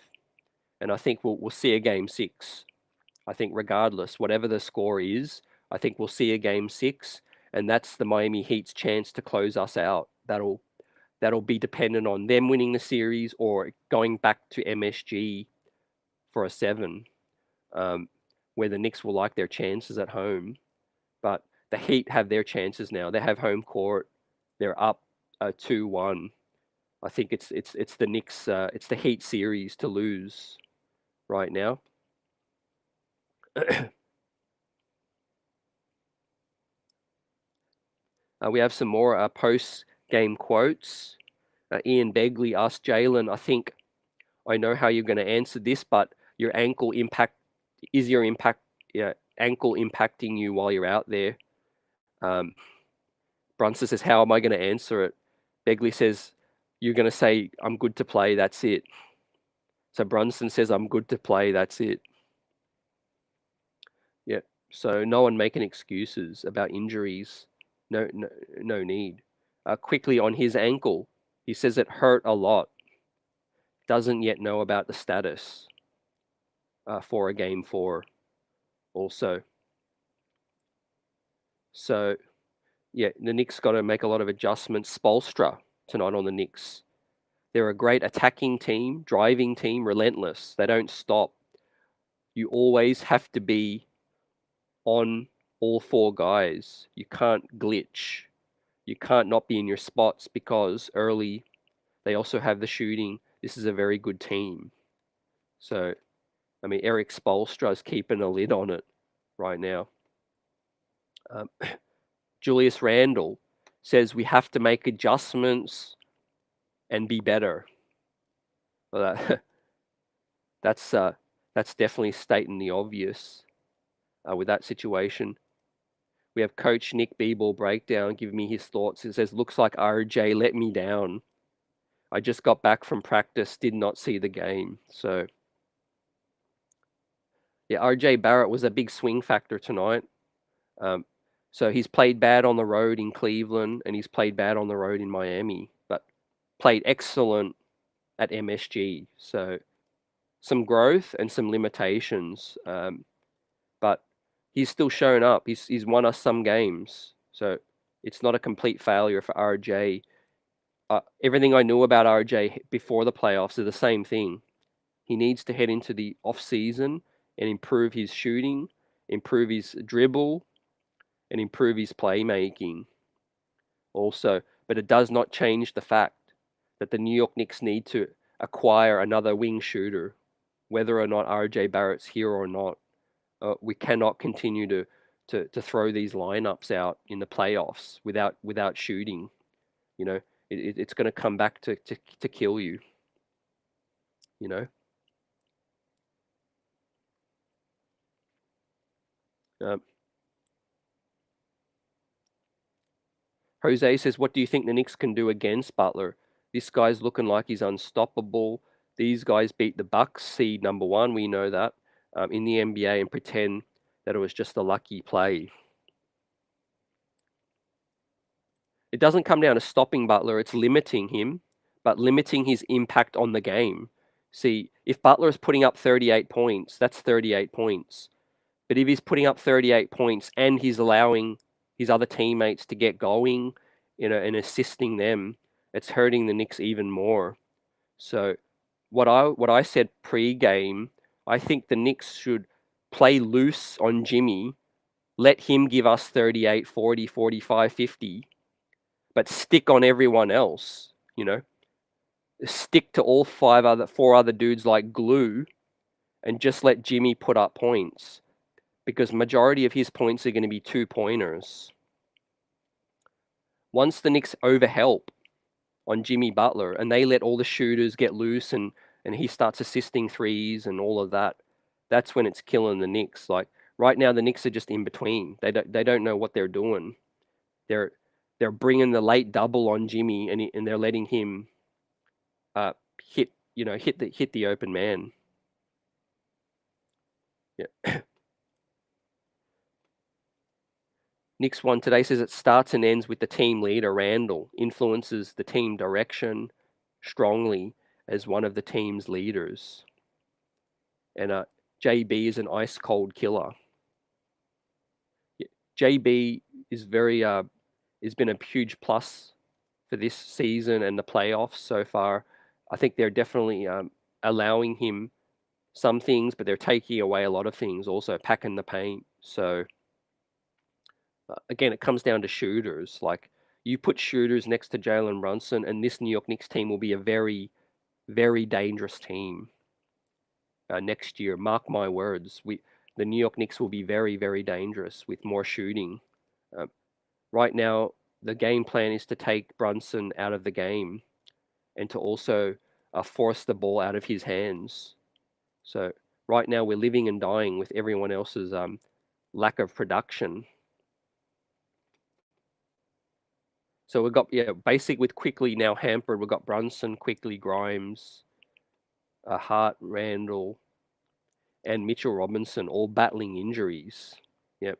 and I think we'll see a Game 6. I think regardless, whatever the score is, I think we'll see a Game 6, and that's the Miami Heat's chance to close us out. That'll be dependent on them winning the series or going back to MSG for a 7, where the Knicks will like their chances at home. But the Heat have their chances now. They have home court. They're up 2-1. I think it's the Knicks. It's the Heat series to lose right now. We have some more post-game quotes. Ian Begley asked Jalen, I think I know how you're going to answer this, but your ankle ankle impacting you while you're out there? Brunson says, how am I going to answer it? Begley says, you're going to say, I'm good to play, that's it. So Brunson says, I'm good to play, that's it. Yeah, so no one making excuses about injuries. No need. Quickly on his ankle, he says it hurt a lot. Doesn't yet know about the status for a Game 4 also. So, yeah, the Knicks got to make a lot of adjustments. Spoelstra tonight on the Knicks. They're a great attacking team, driving team, relentless. They don't stop. You always have to be on all 4 guys. You can't glitch. You can't not be in your spots because early they also have the shooting. This is a very good team. So, I mean, Eric Spoelstra's keeping a lid on it right now. Julius Randle says we have to make adjustments and be better. Well, that's definitely stating the obvious with that situation. We have Coach Nick Beeble breakdown giving me his thoughts. It says, looks like RJ let me down. I just got back from practice, did not see the game. So, yeah, RJ Barrett was a big swing factor tonight. So he's played bad on the road in Cleveland and he's played bad on the road in Miami, but played excellent at MSG. So some growth and some limitations, but he's still shown up. He's won us some games. So it's not a complete failure for RJ. Everything I knew about RJ before the playoffs is the same thing. He needs to head into the off season and improve his shooting, improve his dribble, and improve his playmaking also. But it does not change the fact that the New York Knicks need to acquire another wing shooter, whether or not RJ Barrett's here or not. We cannot continue to throw these lineups out in the playoffs without shooting. It's going to come back to kill you. you know. Um, Jose says, what do you think the Knicks can do against Butler? This guy's looking like he's unstoppable. These guys beat the Bucks, seed number one. We know that in the NBA, and pretend that it was just a lucky play. It doesn't come down to stopping Butler, it's limiting him, but limiting his impact on the game. See, if Butler is putting up 38 points, that's 38 points. But if he's putting up 38 points and he's allowing his other teammates to get going, and assisting them, it's hurting the Knicks even more. So what I said pre-game, I think the Knicks should play loose on Jimmy, let him give us 38, 40, 45, 50, but stick on everyone else, stick to all four other dudes like glue, and just let Jimmy put up points, because majority of his points are going to be 2-pointers. Once the Knicks overhelp on Jimmy Butler and they let all the shooters get loose, and he starts assisting threes and all of that, that's when it's killing the Knicks. Like right now, the Knicks are just in between. They don't know what they're doing. They're bringing the late double on Jimmy, and they're letting him hit the open man. Yeah. Knicks one today says it starts and ends with the team leader, Randle, influences the team direction strongly as one of the team's leaders. And JB is an ice cold killer. JB is has been a huge plus for this season and the playoffs so far. I think they're definitely allowing him some things, but they're taking away a lot of things, also packing the paint. So again, it comes down to shooters. Like, you put shooters next to Jalen Brunson, and this New York Knicks team will be a very, very dangerous team next year. Mark my words. The New York Knicks will be very, very dangerous with more shooting. Right now, the game plan is to take Brunson out of the game and to also force the ball out of his hands. So right now, we're living and dying with everyone else's lack of production. So we've got, basic with Quickly now hampered. We've got Brunson, Quickly, Grimes, Hart, Randle, and Mitchell Robinson all battling injuries. Yep.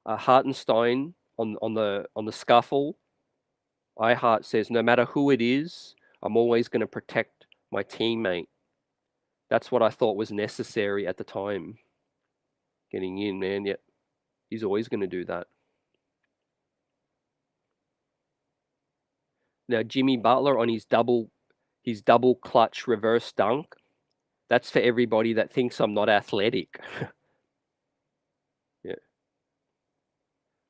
Hartenstein on the scuffle. iHeart says, no matter who it is, I'm always going to protect my teammate. That's what I thought was necessary at the time. Getting in, man. Yep. He's always going to do that. Now, Jimmy Butler on his double clutch reverse dunk. That's for everybody that thinks I'm not athletic. Yeah.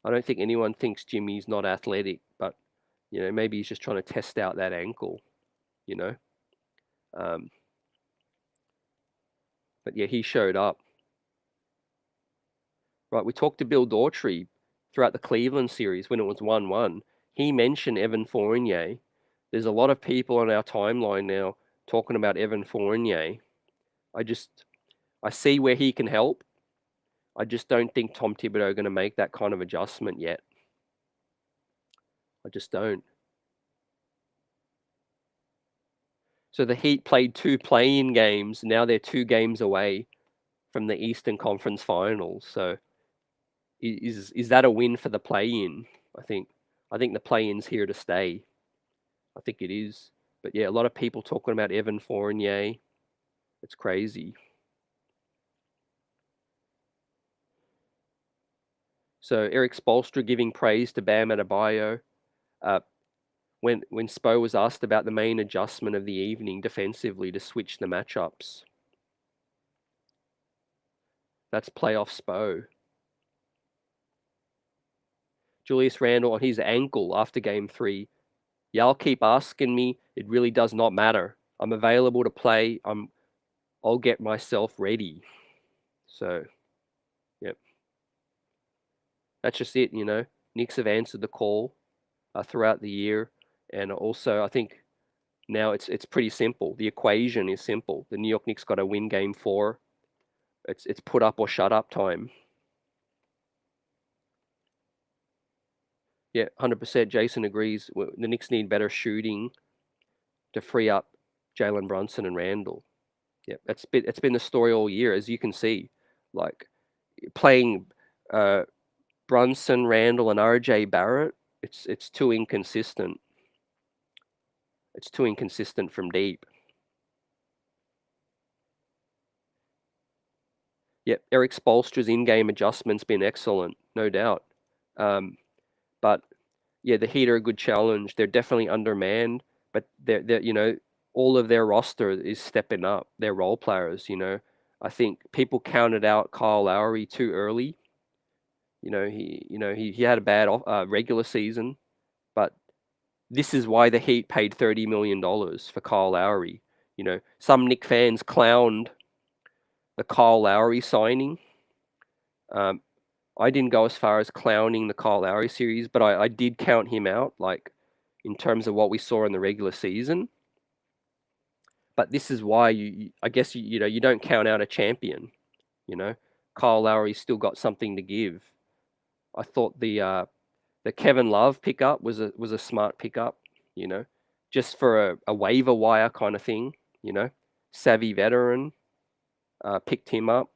I don't think anyone thinks Jimmy's not athletic, but maybe he's just trying to test out that ankle, Um, but yeah, he showed up. Right, we talked to Bill Daughtry throughout the Cleveland series when it was 1-1. He mentioned Evan Fournier. There's a lot of people on our timeline now talking about Evan Fournier. I see where he can help. I just don't think Tom Thibodeau are going to make that kind of adjustment yet. I just don't. So the Heat played 2 play-in games. Now they're 2 games away from the Eastern Conference Finals. So is that a win for the play-in? I think the play-in's here to stay. I think it is. But yeah, a lot of people talking about Evan Fournier. It's crazy. So Eric Spoelstra giving praise to Bam Adebayo. When Spo was asked about the main adjustment of the evening defensively to switch the matchups. That's playoff Spo. Julius Randle on his ankle after game 3. Y'all keep asking me. It really does not matter. I'm available to play. I'll get myself ready. So, yep. That's just it, Knicks have answered the call throughout the year. And also, I think Now it's pretty simple. The equation is simple. The New York Knicks got to win Game 4. It's put up or shut up time. Yeah, 100%. Jason agrees. The Knicks need better shooting to free up Jalen, Brunson, and Randle. Yeah, it's been the story all year, as you can see. Like playing uh, Brunson, Randle, and RJ Barrett, it's too inconsistent. It's too inconsistent from deep. Yeah, Eric Spoelstra's in-game adjustment's been excellent, no doubt. But yeah, the Heat are a good challenge. They're definitely undermanned, but they're all of their roster is stepping up. They're role players. I think people counted out Kyle Lowry too early. He had a bad regular season, but this is why the Heat paid $30 million for Kyle Lowry. Some Knick fans clowned the Kyle Lowry signing. Um, I didn't go as far as clowning the Kyle Lowry series, but I did count him out, like in terms of what we saw in the regular season. But this is why I guess you don't count out a champion. You know, Kyle Lowry's still got something to give. I thought the Kevin Love pickup was a smart pickup. You know, just for a waiver wire kind of thing. Savvy veteran picked him up.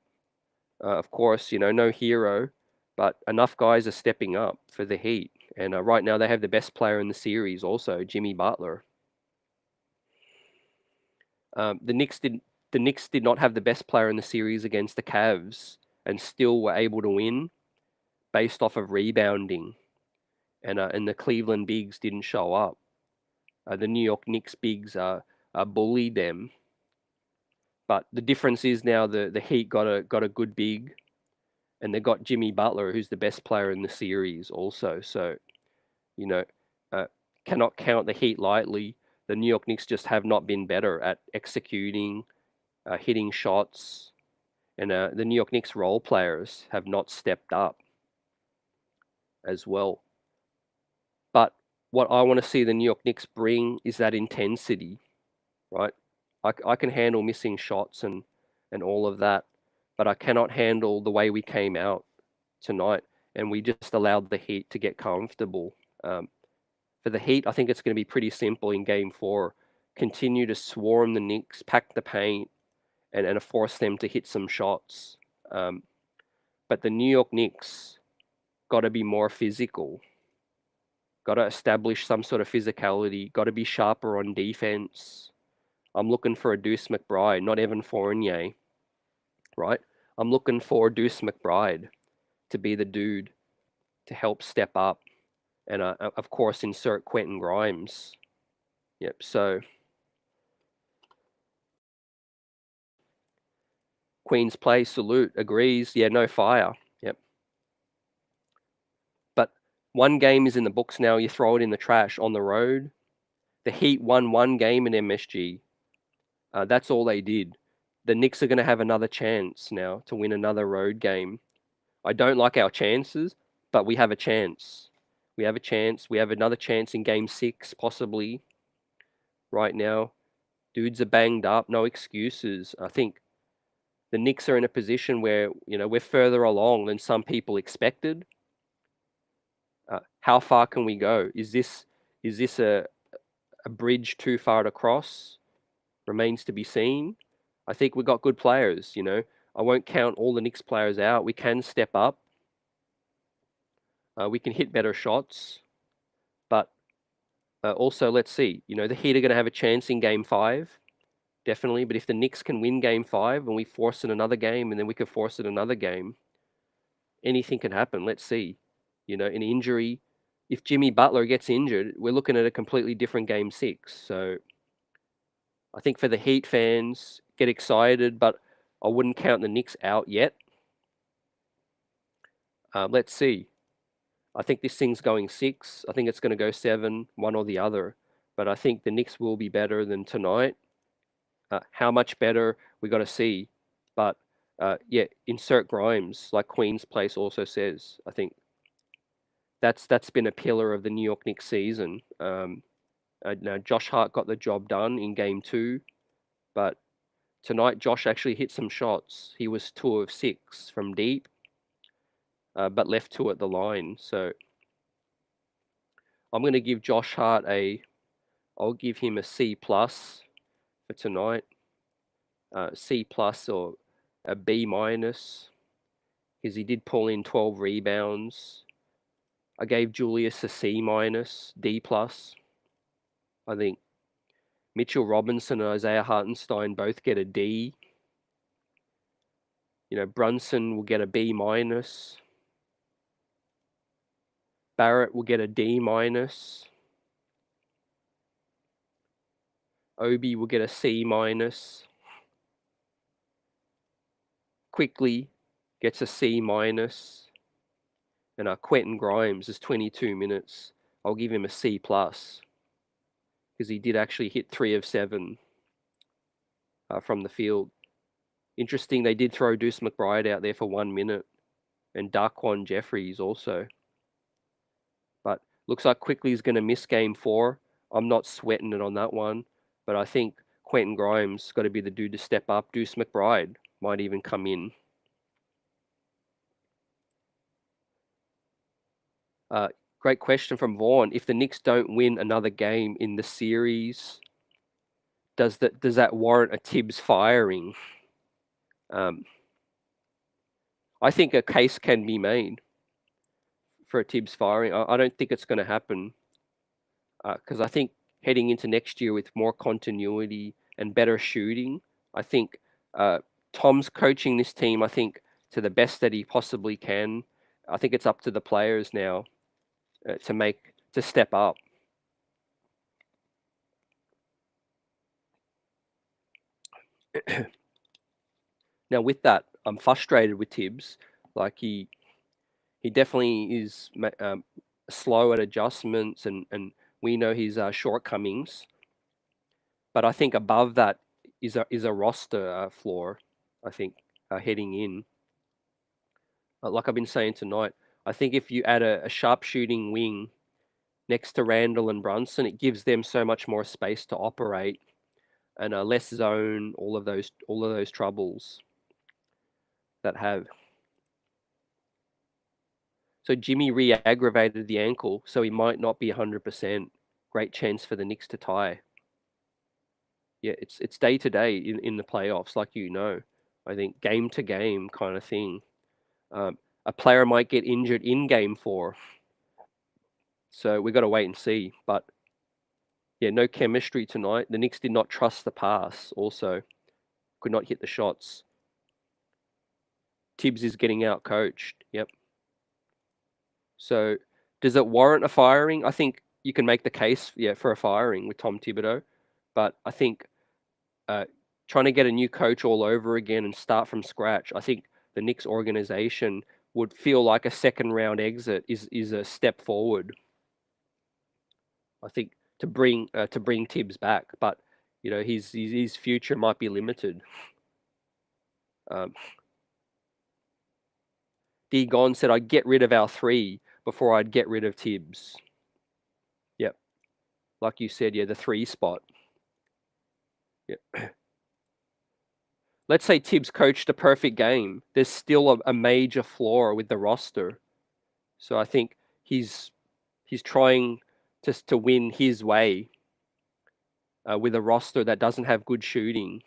Of course, no hero, but enough guys are stepping up for the Heat. And right now they have the best player in the series also, Jimmy Butler. The Knicks did not have the best player in the series against the Cavs and still were able to win based off of rebounding. And the Cleveland bigs didn't show up. The New York Knicks bigs bullied them. But the difference is now the Heat got a good big, and they got Jimmy Butler, who's the best player in the series also. So, you know, uh, cannot count the Heat lightly. The New York Knicks just have not been better at executing, hitting shots, and the New York Knicks role players have not stepped up as well. But what I want to see the New York Knicks bring is that intensity, right? I can handle missing shots and all of that, but I cannot handle the way we came out tonight, and we just allowed the Heat to get comfortable. For the Heat, I think it's going to be pretty simple in Game 4. Continue to swarm the Knicks, pack the paint, and force them to hit some shots. But the New York Knicks got to be more physical, got to establish some sort of physicality, got to be sharper on defense. I'm looking for a Deuce McBride, not Evan Fournier, right? I'm looking for Deuce McBride to be the dude to help step up. And of course, insert Quentin Grimes. Yep. So Queen's Place, salute, agrees. Yeah, no fire. Yep. But one game is in the books now. You throw it in the trash on the road. The Heat won one game in MSG. That's all they did. The Knicks are going to have another chance now to win another road game. I don't like our chances, but we have a chance. We have a chance. We have another chance in Game 6, possibly. Right now, dudes are banged up. No excuses. I think the Knicks are in a position where we're further along than some people expected. How far can we go? Is this a bridge too far to cross? Remains to be seen. I think we've got good players. I won't count all the Knicks players out. We can step up. We can hit better shots, but also let's see. The Heat are going to have a chance in Game 5, definitely. But if the Knicks can win Game 5 and we force it another game, and then we can force it another game, anything can happen. Let's see. An injury. If Jimmy Butler gets injured, we're looking at a completely different Game 6. So I think for the Heat fans, get excited, but I wouldn't count the Knicks out yet. Let's see. I think this thing's going 6. I think it's going to go 7, one or the other. But I think the Knicks will be better than tonight. How much better, we got to see. But yeah, insert Grimes, like Queen's Place also says. I think that's been a pillar of the New York Knicks season. Now Josh Hart got the job done in game 2, but tonight Josh actually hit some shots. He was 2 of 6 from deep, but left 2 at the line. So I'm going to give Josh Hart I'll give him a C plus for tonight. C plus or a B minus, because he did pull in 12 rebounds. I gave Julius a C minus, D plus. I think Mitchell Robinson and Isaiah Hartenstein both get a D. Brunson will get a B minus. Barrett will get a D minus. Obi will get a C minus. Quickly gets a C minus. And Quentin Grimes is 22 minutes. I'll give him a C plus, because he did actually hit 3 of 7 from the field. Interesting, they did throw Deuce McBride out there for 1 minute, and Darquan Jeffries also. But looks like Quickly is going to miss game 4. I'm not sweating it on that one, but I think Quentin Grimes got to be the dude to step up. Deuce McBride might even come in. Great question from Vaughn. If the Knicks don't win another game in the series, does that warrant a Thibs firing? I think a case can be made for a Thibs firing. I don't think it's going to happen, because I think heading into next year with more continuity and better shooting, I think Tom's coaching this team, I think, to the best that he possibly can. I think it's up to the players now to step up. Now, with that, I'm frustrated with Thibs. Like he definitely is slow at adjustments, and we know his shortcomings. But I think above that is a roster flaw. I think heading in, like I've been saying tonight, I think if you add a sharp shooting wing next to Randle and Brunson, it gives them so much more space to operate, and less zone, all of those troubles that have. So Jimmy re-aggravated the ankle, so he might not be 100%. Great chance for the Knicks to tie. Yeah, it's day to day in the playoffs, like I think game to game kind of thing. A player might get injured in game 4, so we got to wait and see. But yeah, no chemistry tonight. The Knicks did not trust the pass. Also, could not hit the shots. Thibs is getting out coached. Yep. So does it warrant a firing? I think you can make the case, for a firing with Tom Thibodeau, but I think trying to get a new coach all over again and start from scratch, I think the Knicks organization would feel like a second round exit is a step forward. I think to bring Thibs back, but his future might be limited. D Gon said, I'd get rid of our 3 before I'd get rid of Thibs. Yep. Like you said, the 3 spot. Yep. Let's say Thibs coached a perfect game. There's still a major flaw with the roster. So I think he's trying to win his way with a roster that doesn't have good shooting.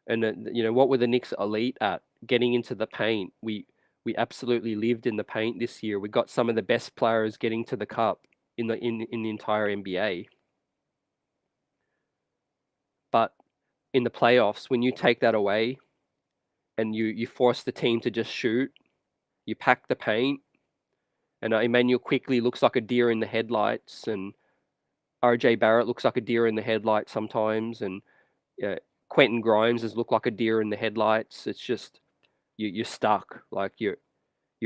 And what were the Knicks elite at? Getting into the paint. We absolutely lived in the paint this year. We got some of the best players getting to the cup in the entire NBA. But in the playoffs, when you take that away and you force the team to just shoot, you pack the paint, and Emmanuel quickly looks like a deer in the headlights, and RJ Barrett looks like a deer in the headlights sometimes, and Quentin Grimes has looked like a deer in the headlights. It's just you're stuck. Like your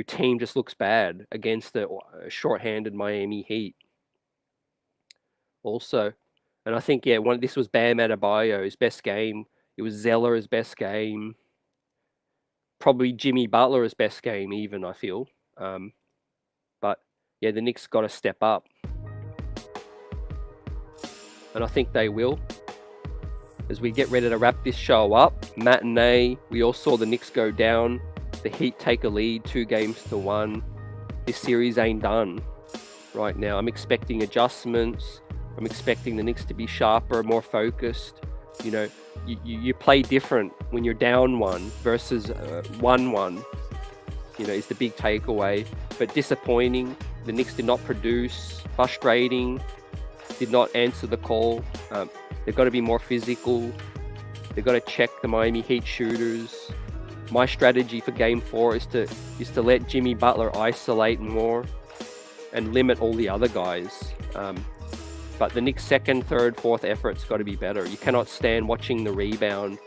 team just looks bad against the short-handed Miami Heat. Also, and I think this was Bam Adebayo's best game. It was Zeller's best game. Probably Jimmy Butler's best game, even, I feel. But the Knicks got to step up. and I think they will. As we get ready to wrap this show up, matinee, we all saw the Knicks go down. The Heat take a lead 2-1. This series ain't done right now. I'm expecting adjustments. I'm expecting the Knicks to be sharper, more focused. You know, you play different when you're down 1 versus 1-1. You know, is the big takeaway. But disappointing. The Knicks did not produce. Frustrating. Did not answer the call. They've got to be more physical. They've got to check the Miami Heat shooters. My strategy for Game 4 is to let Jimmy Butler isolate more and limit all the other guys. But the Knicks' second, third, fourth effort's got to be better. You cannot stand watching the rebound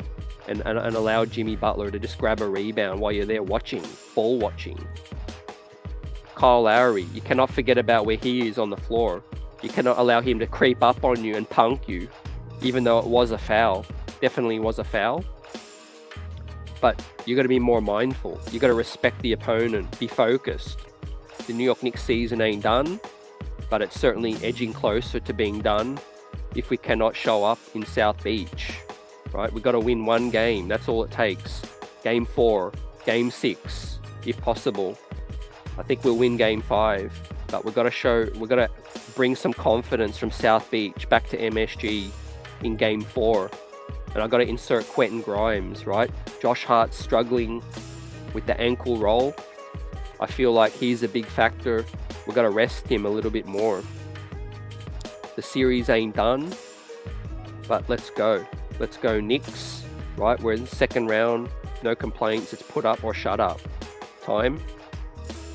and allow Jimmy Butler to just grab a rebound while you're there ball watching. Kyle Lowry, you cannot forget about where he is on the floor. You cannot allow him to creep up on you and punk you, even though it was a foul. Definitely was a foul. But you got to be more mindful. You got to respect the opponent. Be focused. The New York Knicks season ain't done, but it's certainly edging closer to being done if we cannot show up in South Beach. Right? We got to win one game. That's all it takes. Game 4, Game 6, if possible. I think we'll win Game 5, but we've got to bring some confidence from South Beach back to MSG in Game 4. And I've got to insert Quentin Grimes, right? Josh Hart's struggling with the ankle roll. I feel like he's a big factor. We've got to rest him a little bit more. The series ain't done, but let's go. Let's go Knicks, right? We're in the second round. No complaints. It's put up or shut up time.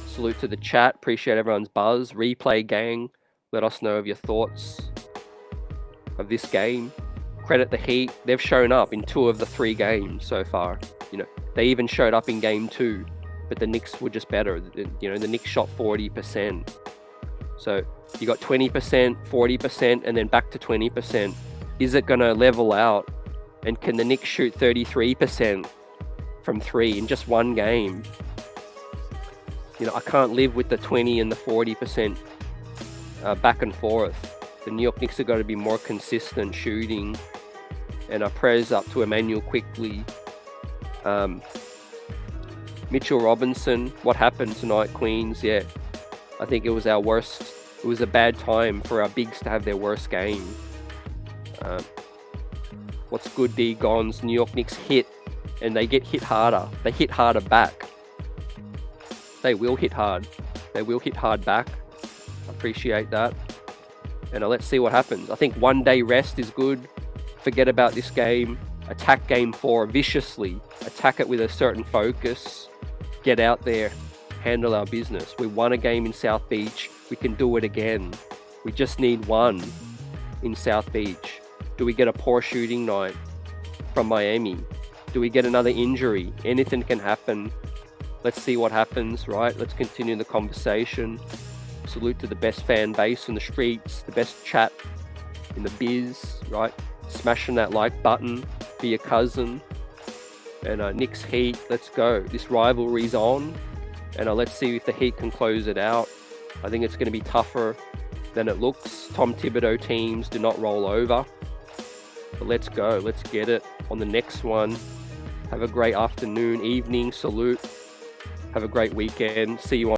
Salute to the chat. Appreciate everyone's buzz. Replay gang. Let us know of your thoughts of this game. Credit the Heat. They've shown up in 2 of the 3 games so far. You know, they even showed up in Game 2, but the Knicks were just better. You know, the Knicks shot 40%. So you got 20%, 40%, and then back to 20%. Is it going to level out? And can the Knicks shoot 33% from 3 in just one game? You know, I can't live with the 20 and the 40% back and forth. The New York Knicks have got to be more consistent shooting. And our prayers up to Emmanuel quickly. Mitchell Robinson, what happened tonight, Queens? Yeah, I think it was our worst. It was a bad time for our bigs to have their worst game. What's good, D Gons? New York Knicks hit, and they get hit harder. They hit harder back. They will hit hard. They will hit hard back. Appreciate that. And let's see what happens. I think 1 day rest is good. Forget about this game. Attack Game 4 viciously. Attack it with a certain focus. Get out there. Handle our business. We won a game in South Beach. We can do it again. We just need one in South Beach. Do we get a poor shooting night from Miami? Do we get another injury? Anything can happen. Let's see what happens, right? Let's continue the conversation. Salute to the best fan base in the streets, the best chat in the biz, right? Smashing that like button, be your cousin. And Knicks Heat, let's go. This rivalry's on, and let's see if the Heat can close it out. I think it's going to be tougher than it looks. Tom Thibodeau teams do not roll over. But let's go. Let's get it on the next one. Have a great afternoon, evening. Salute. Have a great weekend. See you on